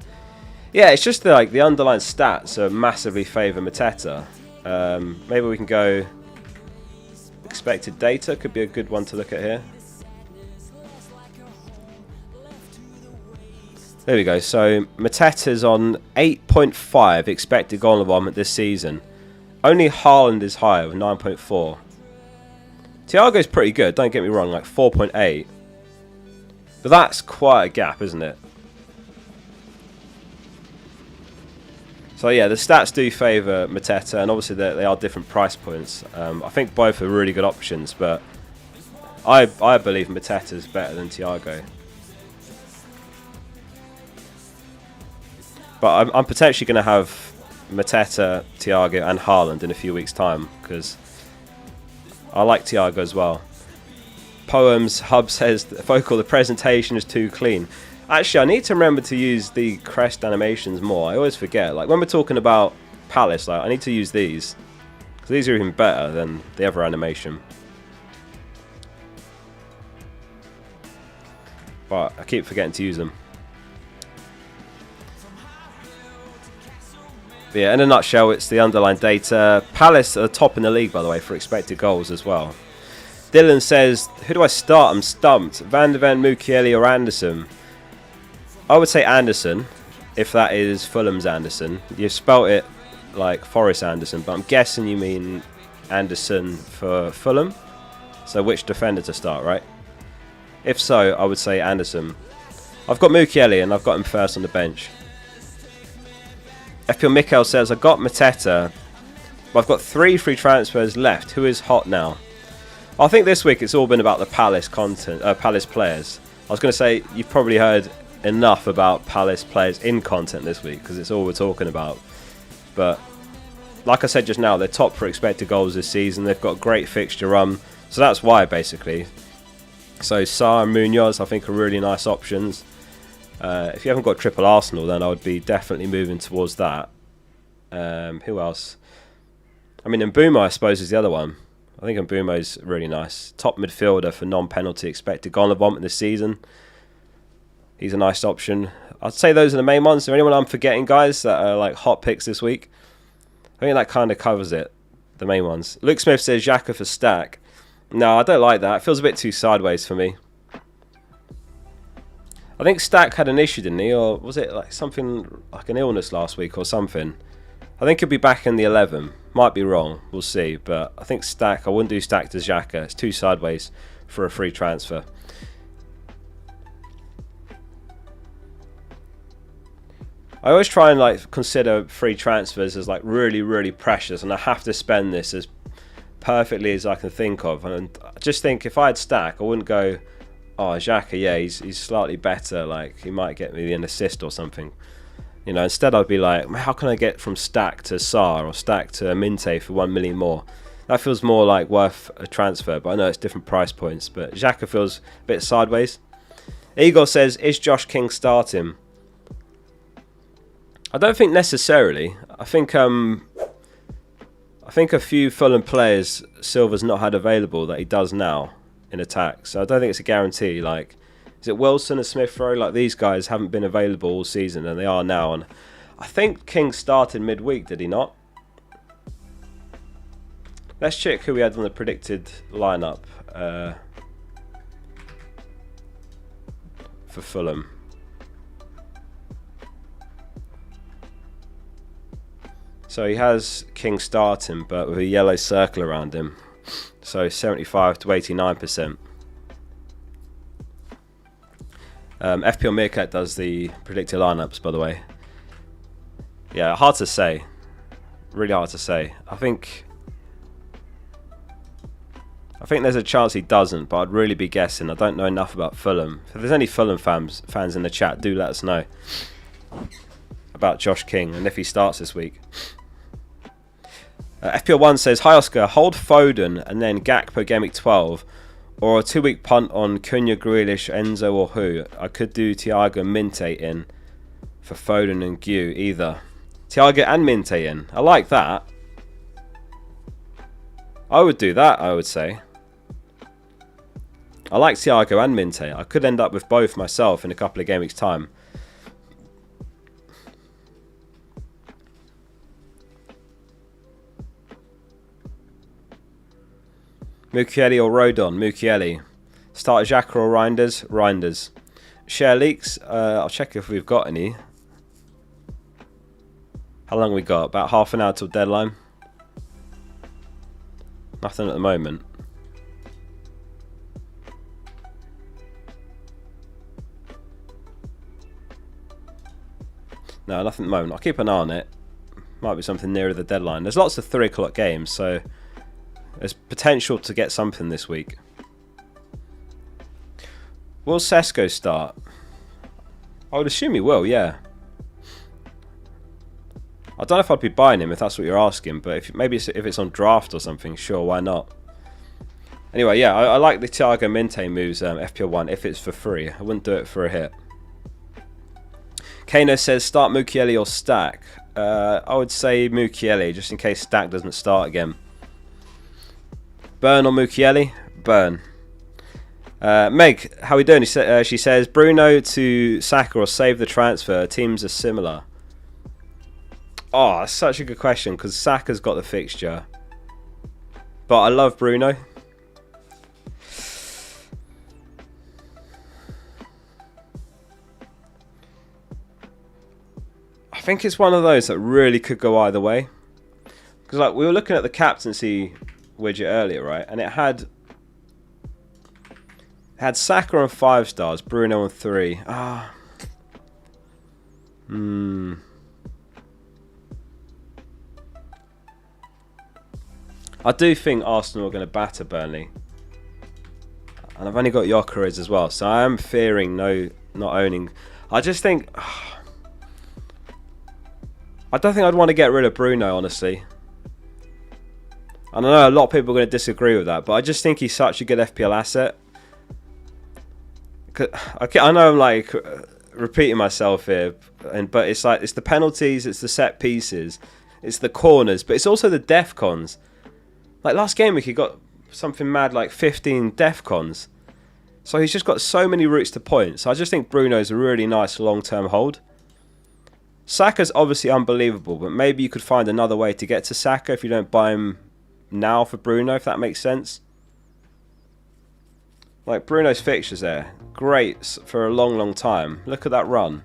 Yeah, it's just the underlying stats are massively favour Mateta. Maybe we can go expected data. Could be a good one to look at here. There we go. So Mateta's on 8.5 expected goal involvement this season. Only Haaland is higher with 9.4. Thiago's pretty good, don't get me wrong, like 4.8. But that's quite a gap, isn't it? So yeah, the stats do favour Mateta, and obviously they are different price points. I think both are really good options, but I believe Mateta's better than Thiago. But I'm potentially going to have Mateta, Thiago and Haaland in a few weeks' time, because I like Thiago as well. Poems Hub says, Focal, the presentation is too clean. Actually, I need to remember to use the crest animations more. I always forget. Like when we're talking about Palace, like I need to use these, because these are even better than the other animation. But I keep forgetting to use them. But yeah, in a nutshell, it's the underlying data. Palace are the top in the league, by the way, for expected goals as well. Dylan says, who do I start? I'm stumped. Van der Ven, Mukiele or Anderson? I would say Anderson, if that is Fulham's Anderson. You've spelt it like Forest Anderson, but I'm guessing you mean Anderson for Fulham. So which defender to start, right? If so, I would say Anderson. I've got Mukiele and I've got him first on the bench. FPL Mikkel says, I got Mateta, but I've got 3 free transfers left. Who is hot now? I think this week it's all been about the Palace Palace players. I was going to say, you've probably heard enough about Palace players in content this week, because it's all we're talking about. But like I said just now, they're top for expected goals this season. They've got great fixture run. So that's why, basically. So Sarr and Munoz, I think, are really nice options. If you haven't got triple Arsenal, then I would be definitely moving towards that. Who else? I mean, Mbeumo, I suppose, is the other one. I think Mbeumo's really nice. Top midfielder for non-penalty expected goal involvement this season. He's a nice option. I'd say those are the main ones. Is there anyone I'm forgetting, guys, that are like hot picks this week? I think that kind of covers it. The main ones. Luke Smith says Xhaka for Stack. No, I don't like that. It feels a bit too sideways for me. I think Stack had an issue, didn't he? Or was it like something like an illness last week or something? I think he'll be back in the 11. Might be wrong. We'll see. But I think Stack, I wouldn't do Stack to Xhaka. It's too sideways for a free transfer. I always try and like consider free transfers as like really, really precious, and I have to spend this as perfectly as I can think of. And I just think if I had Stack, I wouldn't go, oh, Xhaka, yeah, he's slightly better, like he might get me an assist or something. You know, instead I'd be like, how can I get from Stack to Sarr or Stack to Minte for 1 million more? That feels more like worth a transfer, but I know it's different price points. But Xhaka feels a bit sideways. Igor says, is Josh King starting? I don't think necessarily. I think a few Fulham players Silva's not had available that he does now in attack. So I don't think it's a guarantee. Like, is it Wilson and Smith Rowe? Like, these guys haven't been available all season, and they are now. And I think King started midweek, did he not? Let's check who we had on the predicted lineup for Fulham. So he has King starting, but with a yellow circle around him. So 75 to 89%. FPL Meerkat does the predicted lineups, by the way. Yeah, hard to say. Really hard to say. I think there's a chance he doesn't, but I'd really be guessing. I don't know enough about Fulham. If there's any Fulham fans in the chat, do let us know about Josh King and if he starts this week. FPL1 says, hi Oscar, hold Foden and then Gakpo Gameweek 12, or a 2-week punt on Cunha, Grealish, Enzo or who. I could do Thiago and Minte in for Foden and Gw either. Thiago and Minte in. I like that. I would do that, I would say. I like Thiago and Minte. I could end up with both myself in a couple of game weeks' time. Mukiele or Rodon? Mukiele. Start Xhaka or Reinders? Reinders. Share leaks? I'll check if we've got any. How long we got? About half an hour till deadline. Nothing at the moment. No, nothing at the moment. I'll keep an eye on it. Might be something nearer the deadline. There's lots of 3 o'clock games, so there's potential to get something this week. Will Sesko start? I would assume he will, yeah. I don't know if I'd be buying him if that's what you're asking, but if it's on draft or something, sure, why not? Anyway, yeah, I like the Thiago Minte moves, FPL1, if it's for free. I wouldn't do it for a hit. Kano says, start Mukiele or Stack. I would say Mukiele, just in case Stack doesn't start again. Burn or Mukiele? Burn. Meg, how are we doing? She says, Bruno to Saka or save the transfer. Teams are similar. Oh, that's such a good question because Saka's got the fixture. But I love Bruno. I think it's one of those that really could go either way. Because like we were looking at the captaincy widget earlier, right? And it had Saka on 5 stars, Bruno on 3. I do think Arsenal are going to batter Burnley. And I've only got Gyökeres as well, so I am fearing not owning. I just think... I don't think I'd want to get rid of Bruno, honestly. And I know a lot of people are going to disagree with that, but I just think he's such a good FPL asset. I know I'm like repeating myself here, but it's like it's the penalties, it's the set pieces, it's the corners, but it's also the def cons. Like last game week he got something mad like 15 def cons. So he's just got so many routes to points. So I just think Bruno's a really nice long-term hold. Saka's obviously unbelievable, but maybe you could find another way to get to Saka if you don't buy him now for Bruno, if that makes sense. Like Bruno's fixtures there, great for a long, long time. Look at that run.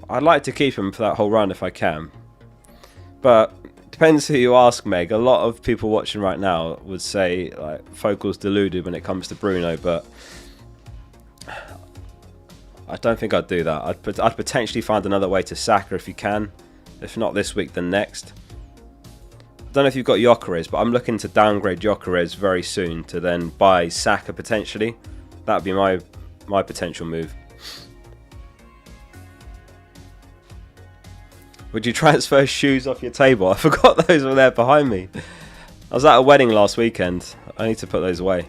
I'd like to keep him for that whole run if I can. But depends who you ask, Meg. A lot of people watching right now would say like Focal's deluded when it comes to Bruno, but I don't think I'd do that. I'd potentially find another way to Saka if you can. If not this week, then next. I don't know if you've got Gyökeres, but I'm looking to downgrade Gyökeres very soon to then buy Saka potentially. That'd be my potential move. Would you transfer shoes off your table? I forgot those were there behind me. I was at a wedding last weekend. I need to put those away.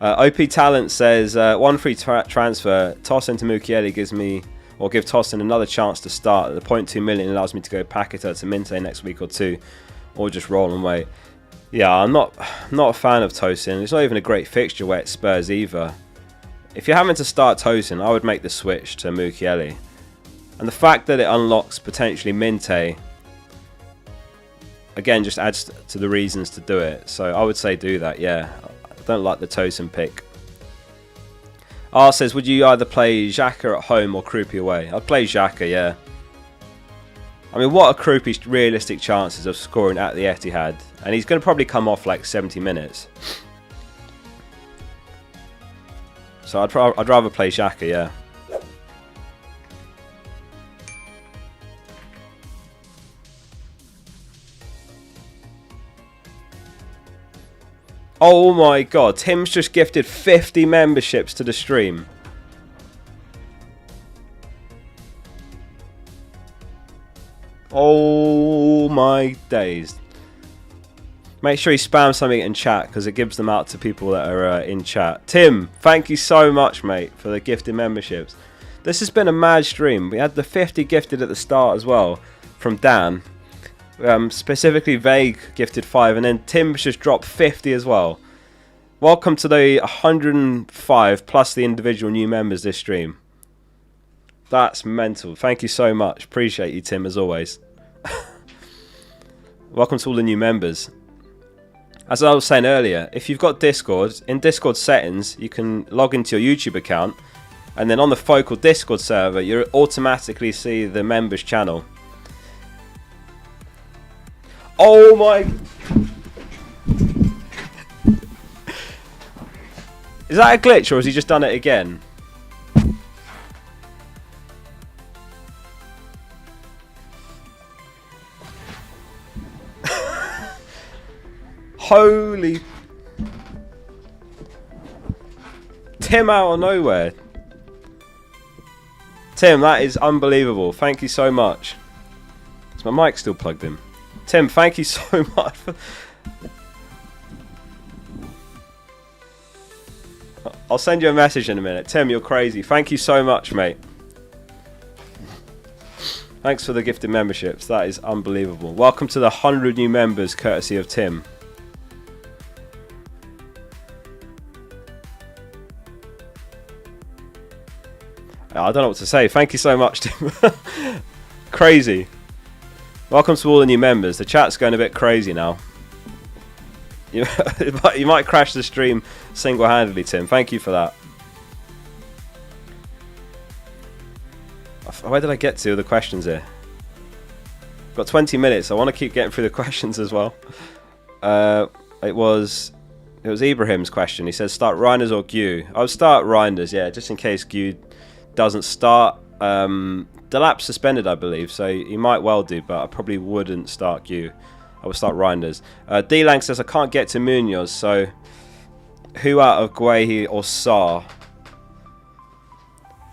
OP Talent says, one free transfer. Toss into Mukiele give Tosin another chance to start. The 0.2 million allows me to go Paqueta to Minte next week or two. Or just roll and wait. Yeah, I'm not a fan of Tosin. It's not even a great fixture where it's Spurs either. If you're having to start Tosin, I would make the switch to Mukiele. And the fact that it unlocks potentially Minte, again, just adds to the reasons to do it. So I would say do that, yeah. I don't like the Tosin pick. R says, would you either play Xhaka at home or Krupi away? I'd play Xhaka, yeah. I mean, what are Krupi's realistic chances of scoring at the Etihad? And he's going to probably come off like 70 minutes. So I'd rather play Xhaka, yeah. Oh my god, Tim's just gifted 50 memberships to the stream. Oh my days. Make sure you spam something in chat because it gives them out to people that are in chat. Tim, thank you so much, mate, for the gifted memberships. This has been a mad stream. We had the 50 gifted at the start as well from Dan. Specifically Vague gifted 5 and then Tim's just dropped 50 as well. Welcome to the 105 plus the individual new members this stream. That's mental. Thank you so much. Appreciate you, Tim, as always. Welcome to all the new members. As I was saying earlier, if you've got Discord, in Discord settings you can log into your YouTube account and then on the Focal Discord server you automatically see the members channel. Oh my... Is that a glitch or has he just done it again? Holy... Tim out of nowhere. Tim, that is unbelievable. Thank you so much. Is my mic still plugged in? Tim, thank you so much. I'll send you a message in a minute. Tim, you're crazy. Thank you so much, mate. Thanks for the gifted memberships. That is unbelievable. Welcome to the 100 new members, courtesy of Tim. I don't know what to say. Thank you so much, Tim. Crazy. Welcome to all the new members. The chat's going a bit crazy now. You might crash the stream single-handedly, Tim. Thank you for that. Where did I get to? The questions here. Got 20 minutes. I want to keep getting through the questions as well. It was Ibrahim's question. He says, start Reinders or Gw? I would start Reinders, yeah, just in case Gw doesn't start. Delap's suspended, I believe, so he might well do, but I probably wouldn't start you. I would start Reinders. D-Lang says, I can't get to Munoz, so who out of Guehi or Sarr?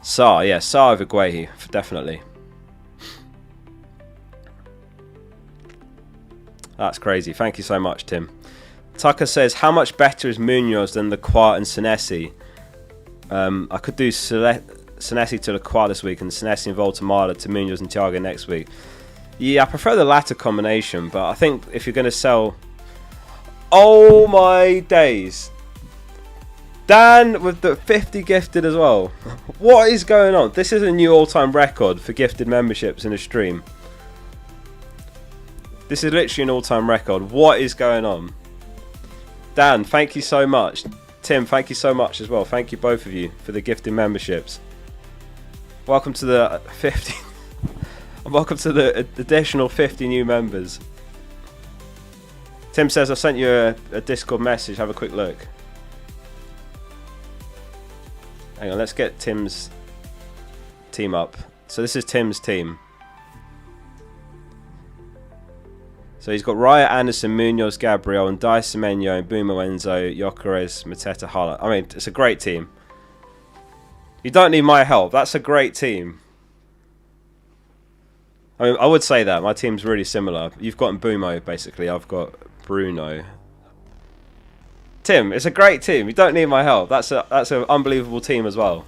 Sarr, yeah, Sarr over Guehi, definitely. That's crazy. Thank you so much, Tim. Tucker says, how much better is Munoz than Lacroix and Senesi? I could do Senesi to Lacroix this week and Senesi and Voltamada to Munoz and Thiago next week. Yeah, I prefer the latter combination, but I think if you're going to sell... Oh my days. Dan with the 50 gifted as well. What is going on? This is a new all-time record for gifted memberships in a stream. This is literally an all-time record. What is going on? Dan, thank you so much. Tim, thank you so much as well. Thank you both of you for the gifted memberships. Welcome to the 50. Welcome to the additional 50 new members. Tim says I sent you a Discord message. Have a quick look. Hang on, let's get Tim's team up. So this is Tim's team. So he's got Raya, Anderson, Munoz, Gabriel, and Dai Semenyo, Boomer, Enzo, Gyökeres, Mateta, Haaland. I mean, it's a great team. You don't need my help. That's a great team. I mean, I would say that. My team's really similar. You've got Mbumo, basically. I've got Bruno. Tim, it's a great team. You don't need my help. That's an unbelievable team as well.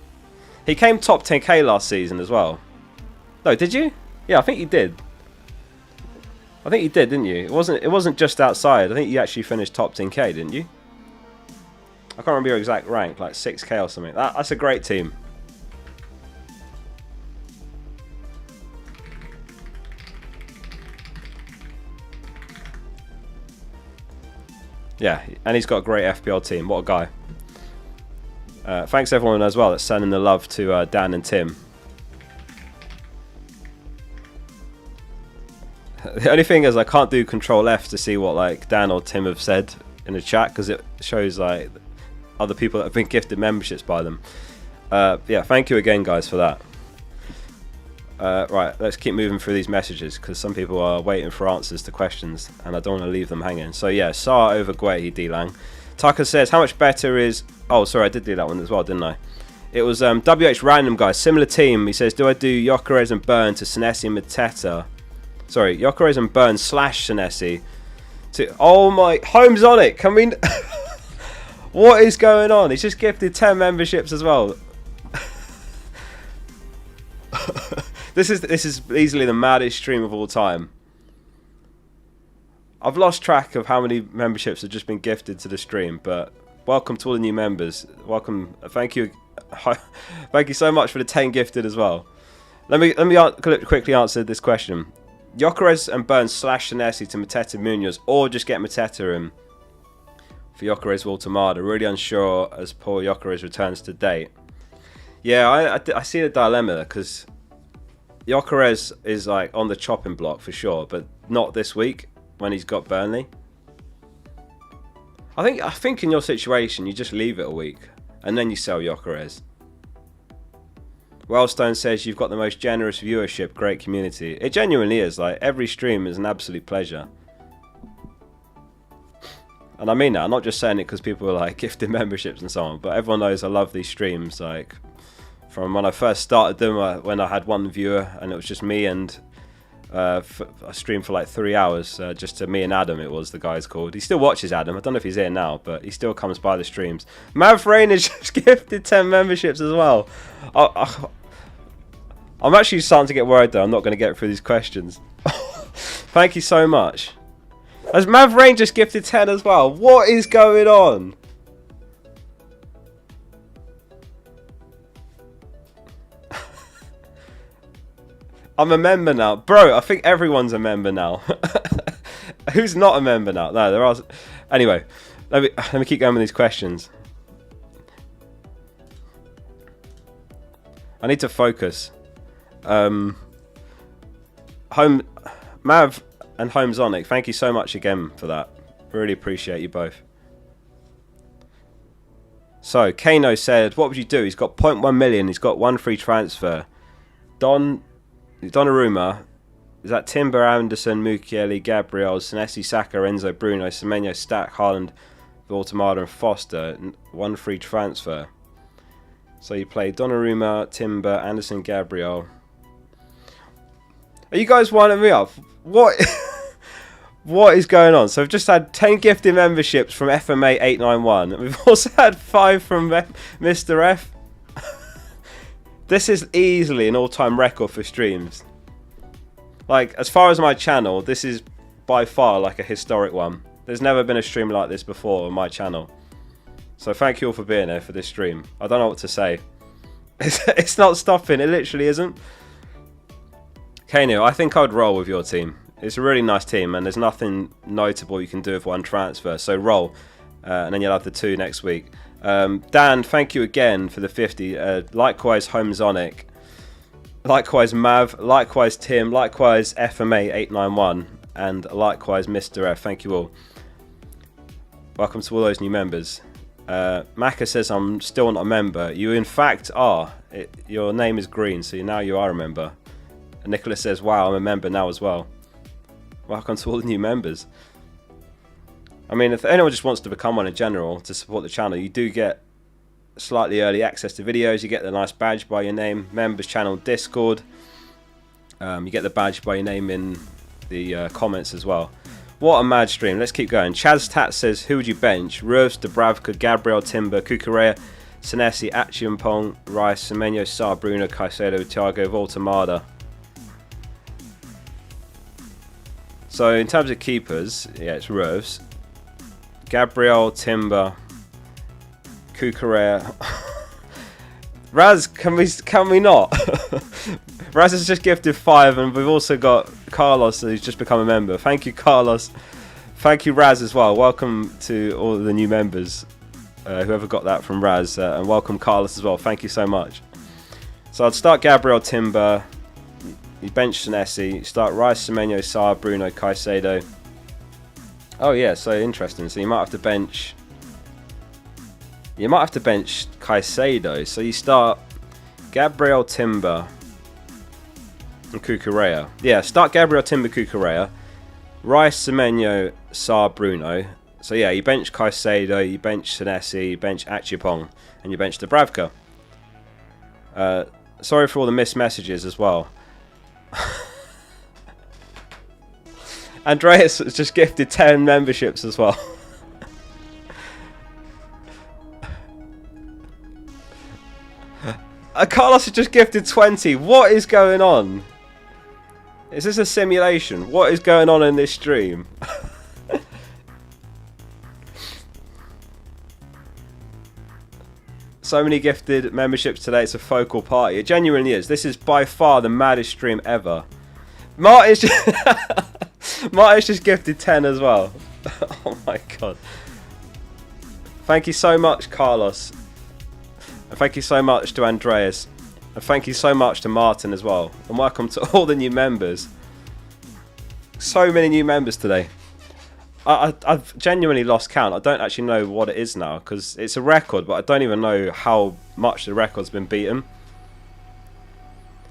He came top 10k last season as well. No, did you? Yeah, I think you did. I think you did, didn't you? It wasn't just outside. I think you actually finished top 10k, didn't you? I can't remember your exact rank, like 6k or something. That's a great team. Yeah, and he's got a great FPL team. What a guy. Thanks everyone as well that's sending the love to Dan and Tim. The only thing is I can't do Control F to see what like Dan or Tim have said in the chat because it shows like other people that have been gifted memberships by them. Yeah, thank you again guys for that. Right, let's keep moving through these messages because some people are waiting for answers to questions and I don't want to leave them hanging. So yeah, Sarr over Guehi, D-Lang. Tucker says, how much better is... Oh, sorry, I did do that one as well, didn't I? It was WH Random, guys. Similar team. He says, do I do Gyökeres and Burn to Senesi and Mateta? Sorry, Gyökeres and Burn / Senesi. Oh my... Holmes on it. Can we... What is going on? He's just gifted 10 memberships as well. This is easily the maddest stream of all time. I've lost track of how many memberships have just been gifted to the stream, but welcome to all the new members. Welcome. Thank you. Thank you so much for the 10 gifted as well. Let me quickly answer this question. Gyökeres and Burn / Senesi to Mateta Munoz, or just get Mateta in for Gyökeres Voltamada. Really unsure as poor Gyökeres returns to date. Yeah, I see the dilemma because Gyökeres is like on the chopping block for sure, but not this week when he's got Burnley. I think in your situation you just leave it a week and then you sell Gyökeres. Wellstone says you've got the most generous viewership, great community. It genuinely is. Like every stream is an absolute pleasure. And I mean that. I'm not just saying it because people are like gifted memberships and so on, but everyone knows I love these streams. Like from when I first started them, when I had one viewer and it was just me and I streamed for like 3 hours, just to me and Adam. It was the guy's called. He still watches Adam. I don't know if he's here now, but he still comes by the streams. Mav Rain has just gifted 10 memberships as well. I'm actually starting to get worried though. I'm not going to get through these questions. Thank you so much. Has Mav Rain just gifted 10 as well? What is going on? I'm a member now. Bro, I think everyone's a member now. Who's not a member now? No, there are... Anyway, let me keep going with these questions. I need to focus. Mav and Homesonic, thank you so much again for that. Really appreciate you both. So, Kano said, what would you do? He's got 0.1 million. He's got 1 free transfer. Don Donnarumma. Is that Timber, Anderson, Mukiele, Gabriel, Senesi, Saka, Enzo, Bruno, Semenyo, Stack, Haaland, Voltemada and Foster? 1 free transfer. So you play Donnarumma, Timber, Anderson, Gabriel. Are you guys winding me up? What? What is going on? So I've just had 10 gifted memberships from FMA 891. We've also had 5 from Mr. F. This is easily an all-time record for streams. Like, as far as my channel, this is by far like a historic one. There's never been a stream like this before on my channel. So thank you all for being here for this stream. I don't know what to say. It's not stopping. It literally isn't. Okay, Neil, I think I'd roll with your team. It's a really nice team, and there's nothing notable you can do with 1 transfer. So roll, and then you'll have the 2 next week. Dan, thank you again for the 50. Likewise, Homezonic. Likewise, Mav. Likewise, Tim. Likewise, FMA 891. And likewise, Mr. F. Thank you all. Welcome to all those new members. Maka says I'm still not a member. You in fact are. Your name is green, so now you are a member. And Nicholas says, wow, I'm a member now as well. Welcome to all the new members. I mean, if anyone just wants to become one in general to support the channel, you do get slightly early access to videos. You get the nice badge by your name, members channel Discord. You get the badge by your name in the comments as well. What a mad stream. Let's keep going. Chaz Tat says, who would you bench? Ruvs, Dubravka, Gabriel, Timber, Kukurea, Senesi, Achiampong, Rice, Semenyo, Sarr, Bruno, Caicedo, Thiago, Voltemada. So in terms of keepers, yeah, it's Ruvs, Gabriel, Timber, Kukurea. Raz, can we not? Raz has just gifted 5, and we've also got Carlos, who's just become a member. Thank you, Carlos. Thank you, Raz, as well. Welcome to all the new members, whoever got that from Raz, and welcome, Carlos, as well. Thank you so much. So I'd start Gabriel, Timber. You bench Senesi. You start Rice, Semenyo, Sarr, Bruno, Caicedo. Oh yeah, so interesting. So you might have to bench. You might have to bench Caicedo. So you start Gabriel, Timber, and Kukurea. Yeah, start Gabriel, Timber, Kukurea. Rice, Semenyo, Sarr, Bruno. So yeah, you bench Caicedo, you bench Senesi, you bench Achiampong, and you bench Dubravka. Sorry for all the missed messages as well. Andreas has just gifted 10 memberships as well. Carlos has just gifted 20. What is going on? Is this a simulation? What is going on in this stream? So many gifted memberships today. It's a focal party. It genuinely is. This is by far the maddest stream ever. Martin's just gifted 10 as well. Oh my god. Thank you so much, Carlos. And thank you so much to Andreas. And thank you so much to Martin as well. And welcome to all the new members. So many new members today. I've genuinely lost count. I don't actually know what it is now, because it's a record, but I don't even know how much the record's been beaten.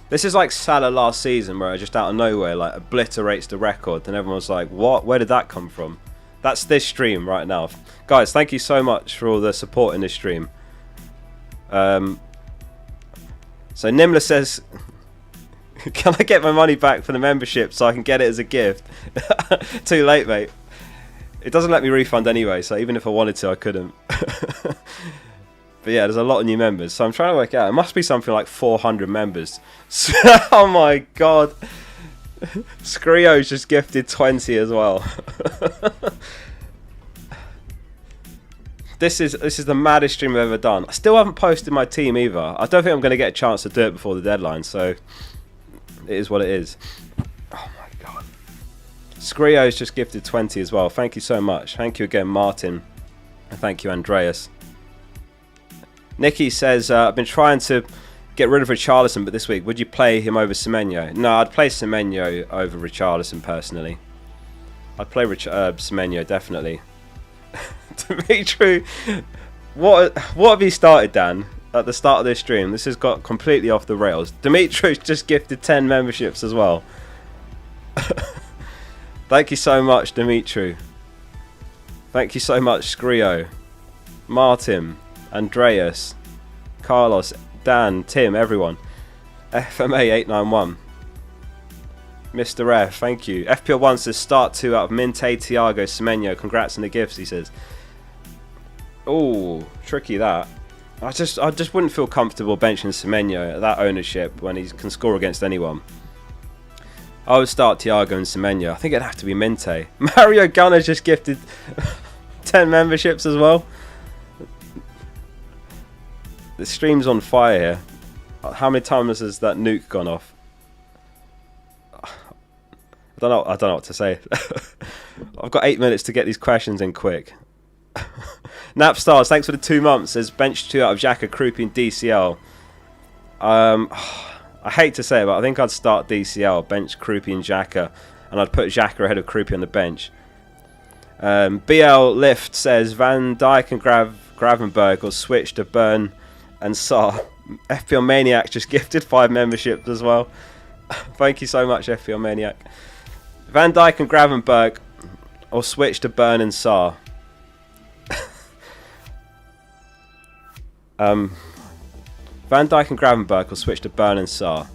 This is like Salah last season, where just out of nowhere like obliterates the record, and everyone's like, what? Where did that come from? That's this stream right now. Guys, thank you so much for all the support in this stream. So Nimla says, can I get my money back for the membership so I can get it as a gift? Too late, mate. It doesn't let me refund anyway, so even if I wanted to, I couldn't. But yeah, there's a lot of new members, so I'm trying to work out. It must be something like 400 members. Oh my god. Skrio's just gifted 20 as well. This is the maddest stream I've ever done. I still haven't posted my team either. I don't think I'm going to get a chance to do it before the deadline, so it is what it is. Oh my god. Skrio's just gifted 20 as well. Thank you so much. Thank you again, Martin. And thank you, Andreas. Nikki says, I've been trying to get rid of Richarlison, but this week, would you play him over Semenyo? No, I'd play Semenyo over Richarlison personally. I'd play Semenyo, definitely. To be true, what have you started, Dan? at the start of this stream. This has got completely off the rails. Dimitri's just gifted 10 memberships as well. Thank you so much, Dimitri. Thank you so much, Scrio, Martin, Andreas, Carlos, Dan, Tim, everyone. FMA891. Mr. F, thank you. FPL 1 says start 2 out of Minte, Thiago, Semenyo. Congrats on the gifts, he says. Oh, tricky that. I just wouldn't feel comfortable benching Semenyo at that ownership when he can score against anyone. I would start Thiago and Semenyo. I think it'd have to be Minte. Mario Gunner just gifted 10 memberships as well. The stream's on fire here. How many times has that nuke gone off? I don't know what to say. I've got 8 minutes to get these questions in quick. Napstars, thanks for the 2 months. Says bench 2 out of Xhaka, Krupi and DCL. I hate to say it, but I think I'd start DCL, bench Krupi and Xhaka, and I'd put Xhaka ahead of Krupi on the bench. BL Lift says Van Dijk and Gravenberg will switch to Burn and Saar. FPL Maniac just gifted 5 memberships as well. Thank you so much, FPL Maniac. Van Dijk and Gravenberg will switch to Burn and Saar. Van Dijk and Gravenberg will switch to Burn and Saar.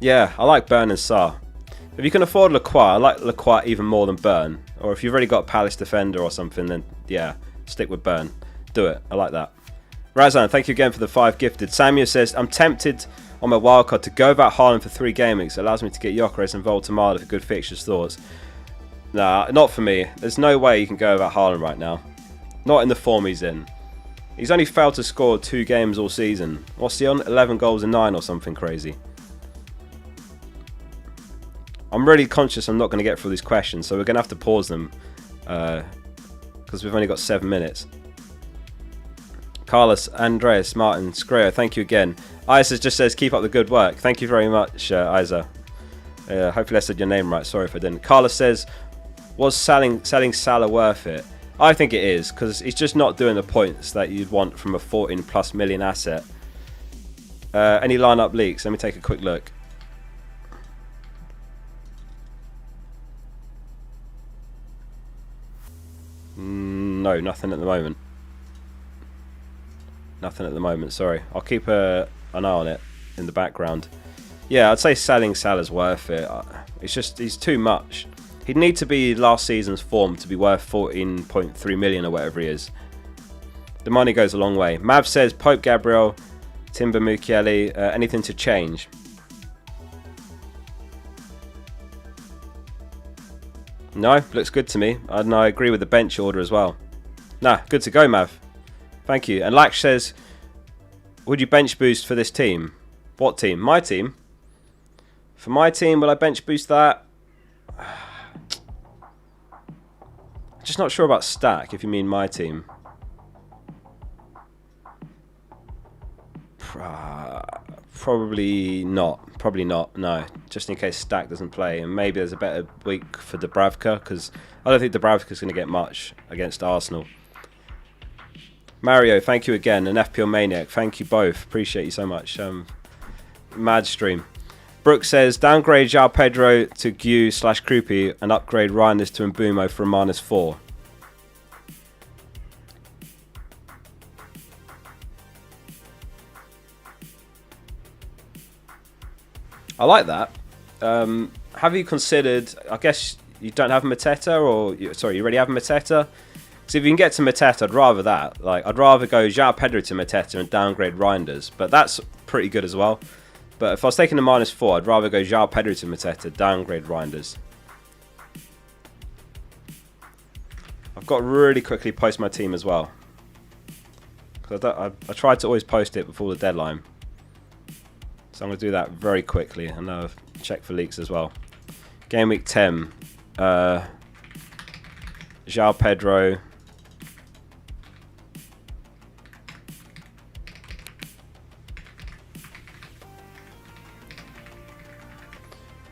Yeah, I like Burn and Saar. If you can afford Lacroix, I like Lacroix even more than Burn. Or if you've already got a Palace defender or something, then yeah, stick with Burn. Do it. I like that. Razan, thank you again for the 5 gifted. Samuel says, I'm tempted on my wildcard to go about Haaland for 3 game weeks. It allows me to get Gyökeres and Voltemada for good fixtures. Thoughts? Nah, not for me. There's no way you can go about Haaland right now. Not in the form he's in. He's only failed to score 2 games all season. What's he on? 11 goals and 9 or something crazy. I'm really conscious I'm not going to get through these questions, so we're going to have to pause them because we've only got 7 minutes. Carlos, Andreas, Martin, Screo, thank you again. Isa just says keep up the good work. Thank you very much, Isa. Hopefully I said your name right. Sorry if I didn't. Carlos says, was selling Salah worth it? I think it is, because he's just not doing the points that you'd want from a 14+ million asset. Any lineup leaks? Let me take a quick look. No, nothing at the moment. Nothing at the moment, sorry. I'll keep an eye on it in the background. Yeah, I'd say selling Salah's worth it. It's just, he's too much. He'd need to be last season's form to be worth 14.3 million or whatever he is. The money goes a long way. Mav says Pope Gabriel, Timber Mukiele, anything to change? No, looks good to me. And I agree with the bench order as well. Nah, good to go, Mav. Thank you. And Laksh says, would you bench boost for this team? What team? My team? For my team, will I bench boost that? Just not sure about stack, if you mean my team. Probably not. Probably not, no. Just in case stack doesn't play. And maybe there's a better week for Dubravka, because I don't think Dubravka's going to get much against Arsenal. Mario, thank you again. And FPL Maniac, thank you both. Appreciate you so much. Mad stream. Brooke says, downgrade João Pedro to Gw/Krupi and upgrade Reinders to Mbumo for a -4. I like that. Have you considered, I guess you don't have Mateta, or, sorry, you already have Mateta? Because if you can get to Mateta, I'd rather that. Like, I'd rather go João Pedro to Mateta and downgrade Reinders, but that's pretty good as well. But if I was taking a -4, I'd rather go João Pedro to Mateta, downgrade Reinders. I've got to really quickly post my team as well. Because I tried to always post it before the deadline. So I'm going to do that very quickly. And I'll check for leaks as well. Game week 10. João Pedro.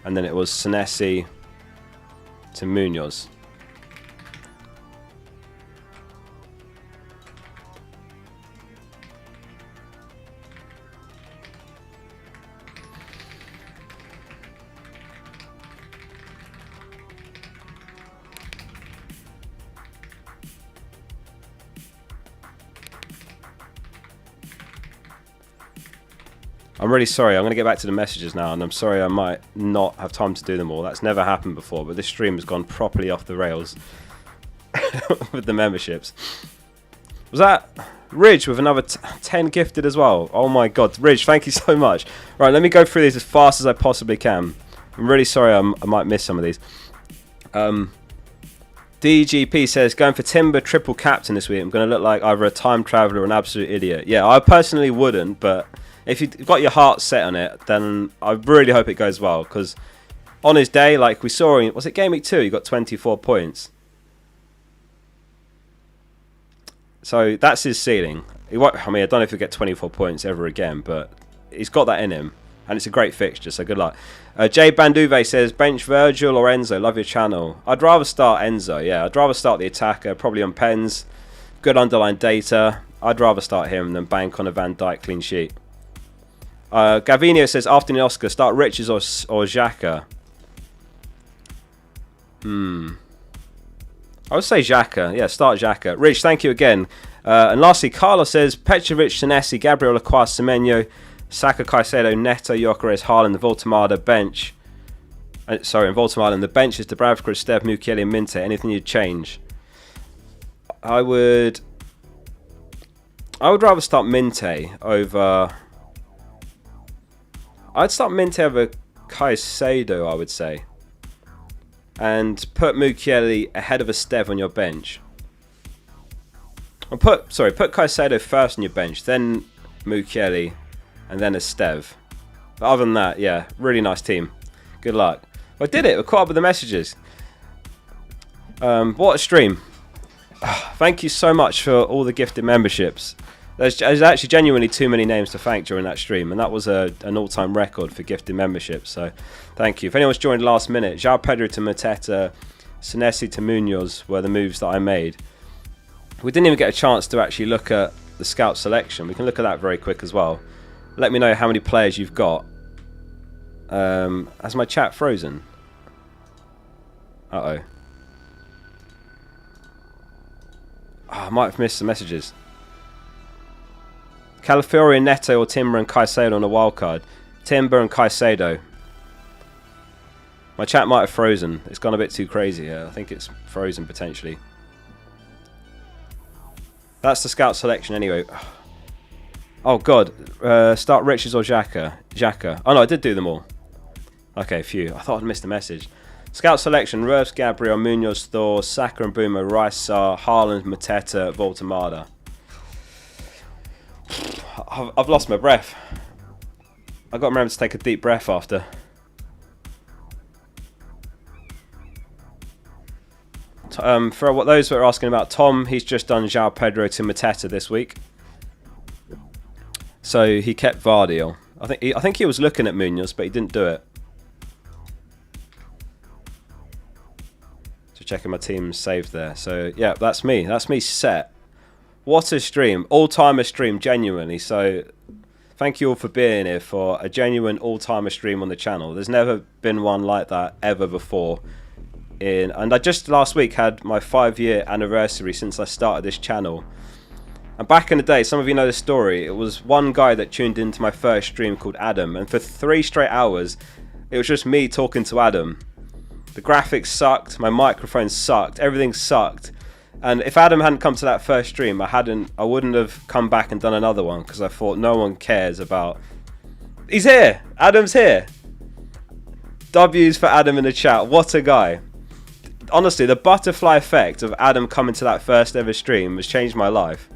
And then it was Senesi to Munoz. I'm really sorry. I'm going to get back to the messages now, and I'm sorry I might not have time to do them all. That's never happened before, but this stream has gone properly off the rails with the memberships. Was that Ridge with another 10 gifted as well? Oh my god, Ridge, thank you so much. Right, let me go through these as fast as I possibly can. I'm really sorry I might miss some of these. DGP says, going for Timber triple captain this week. I'm going to look like either a time traveller or an absolute idiot. Yeah, I personally wouldn't, but if you've got your heart set on it, then I really hope it goes well. Because on his day, like we saw in, was it Game Week 2, he got 24 points. So that's his ceiling. I mean, I don't know if he'll get 24 points ever again, but he's got that in him. And it's a great fixture, so good luck. Jay Banduve says, bench Virgil or Enzo? Love your channel. I'd rather start Enzo, yeah. I'd rather start the attacker, probably on pens. Good underlying data. I'd rather start him than bank on a Van Dijk clean sheet. Gavinio says, after the Oscar, start Riches or Xhaka. I would say Xhaka. Yeah, start Xhaka. Rich, thank you again. And lastly, Carlos says, Petrovic, Senesi, Gabriel Acquas, Semenyo, Saka, Caicedo, Neto, Gyökeres, Haaland, the Voltemada bench. Sorry, in Voltemada, and the bench is Dubravka, Stev, Mukiele, and Minte. Anything you'd change? I would rather start Minte over... I'd start Minte over Caicedo, I would say. And put Mukiele ahead of a Stev on your bench. Or put Caicedo first on your bench, then Mukiele, and then a Stev. But other than that, yeah, really nice team. Good luck. I did it. We caught up with the messages. What a stream. Thank you so much for all the gifted memberships. There's actually genuinely too many names to thank during that stream, and that was an all-time record for gifted memberships, so thank you. If anyone's joined last minute, João Pedro to Mateta, Senesi to Munoz were the moves that I made. We didn't even get a chance to actually look at the scout selection. We can look at that very quick as well. Let me know how many players you've got. Has my chat frozen? Uh-oh. I might have missed some messages. Calafiori, Neto, or Timber and Caicedo on a wildcard. Timber and Caicedo. My chat might have frozen. It's gone a bit too crazy here. I think it's frozen potentially. That's the scout selection anyway. Oh god. Start Riches or Xhaka. Oh no, I did do them all. Okay, phew. I thought I'd missed a message. Scout selection. Reus, Gabriel, Munoz, Thor, Saka and Boomer, Rice, Haaland, Mateta, Voltemada. I've lost my breath. I've got to remember to take a deep breath after. For those that are asking about Tom, he's just done João Pedro to Mateta this week. So he kept Vardy. I think he was looking at Munoz, but he didn't do it. So checking my team's saved there. So yeah, that's me. That's me set. What a stream. All-timer stream, genuinely. So thank you all for being here for a genuine all-timer stream on the channel. There's never been one like that ever before. And I just last week had my 5-year anniversary since I started this channel. And back in the day, some of you know the story, it was one guy that tuned into my first stream called Adam. And for 3 straight hours, it was just me talking to Adam. The graphics sucked, my microphone sucked, everything sucked. And if Adam hadn't come to that first stream, I wouldn't have come back and done another one because I thought no one cares about... He's here! Adam's here! W's for Adam in the chat. What a guy. Honestly, the butterfly effect of Adam coming to that first ever stream has changed my life.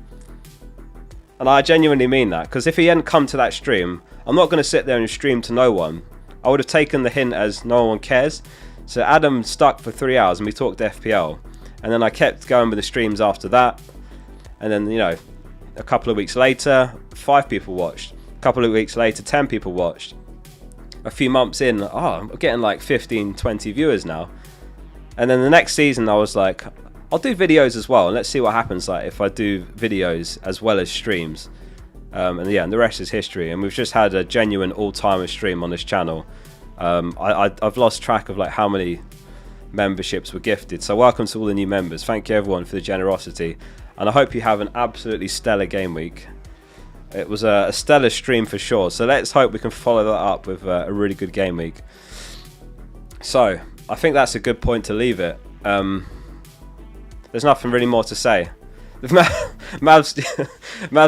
And I genuinely mean that, because if he hadn't come to that stream, I'm not going to sit there and stream to no one. I would have taken the hint as no one cares. So Adam stuck for 3 hours and we talked FPL. And then I kept going with the streams after that. And then, you know, a couple of weeks later, 5 people watched. A couple of weeks later, 10 people watched. A few months in, I'm getting like 15, 20 viewers now. And then the next season, I was like, I'll do videos as well. And let's see what happens like if I do videos as well as streams. And yeah, and the rest is history. And we've just had a genuine all-timer stream on this channel. I've lost track of like how many memberships were gifted, so welcome to all the new members. Thank you everyone for the generosity, and I hope you have an absolutely stellar game week. It was a stellar stream for sure. So let's hope we can follow that up with a really good game week. So I think that's a good point to leave it. There's nothing really more to say. Mav's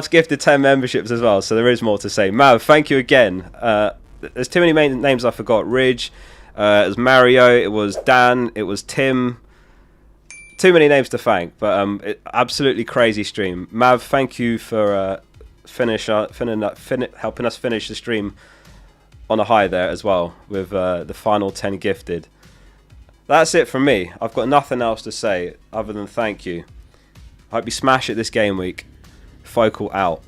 gifted 10 memberships as well, so there is more to say. Mav, thank you again. There's too many names I forgot. Ridge, it was Mario, it was Dan, it was Tim. Too many names to thank, but absolutely crazy stream. Mav, thank you for helping us finish the stream on a high there as well with the final 10 gifted. That's it from me. I've got nothing else to say other than thank you. I hope you smash it this game week. Focal out.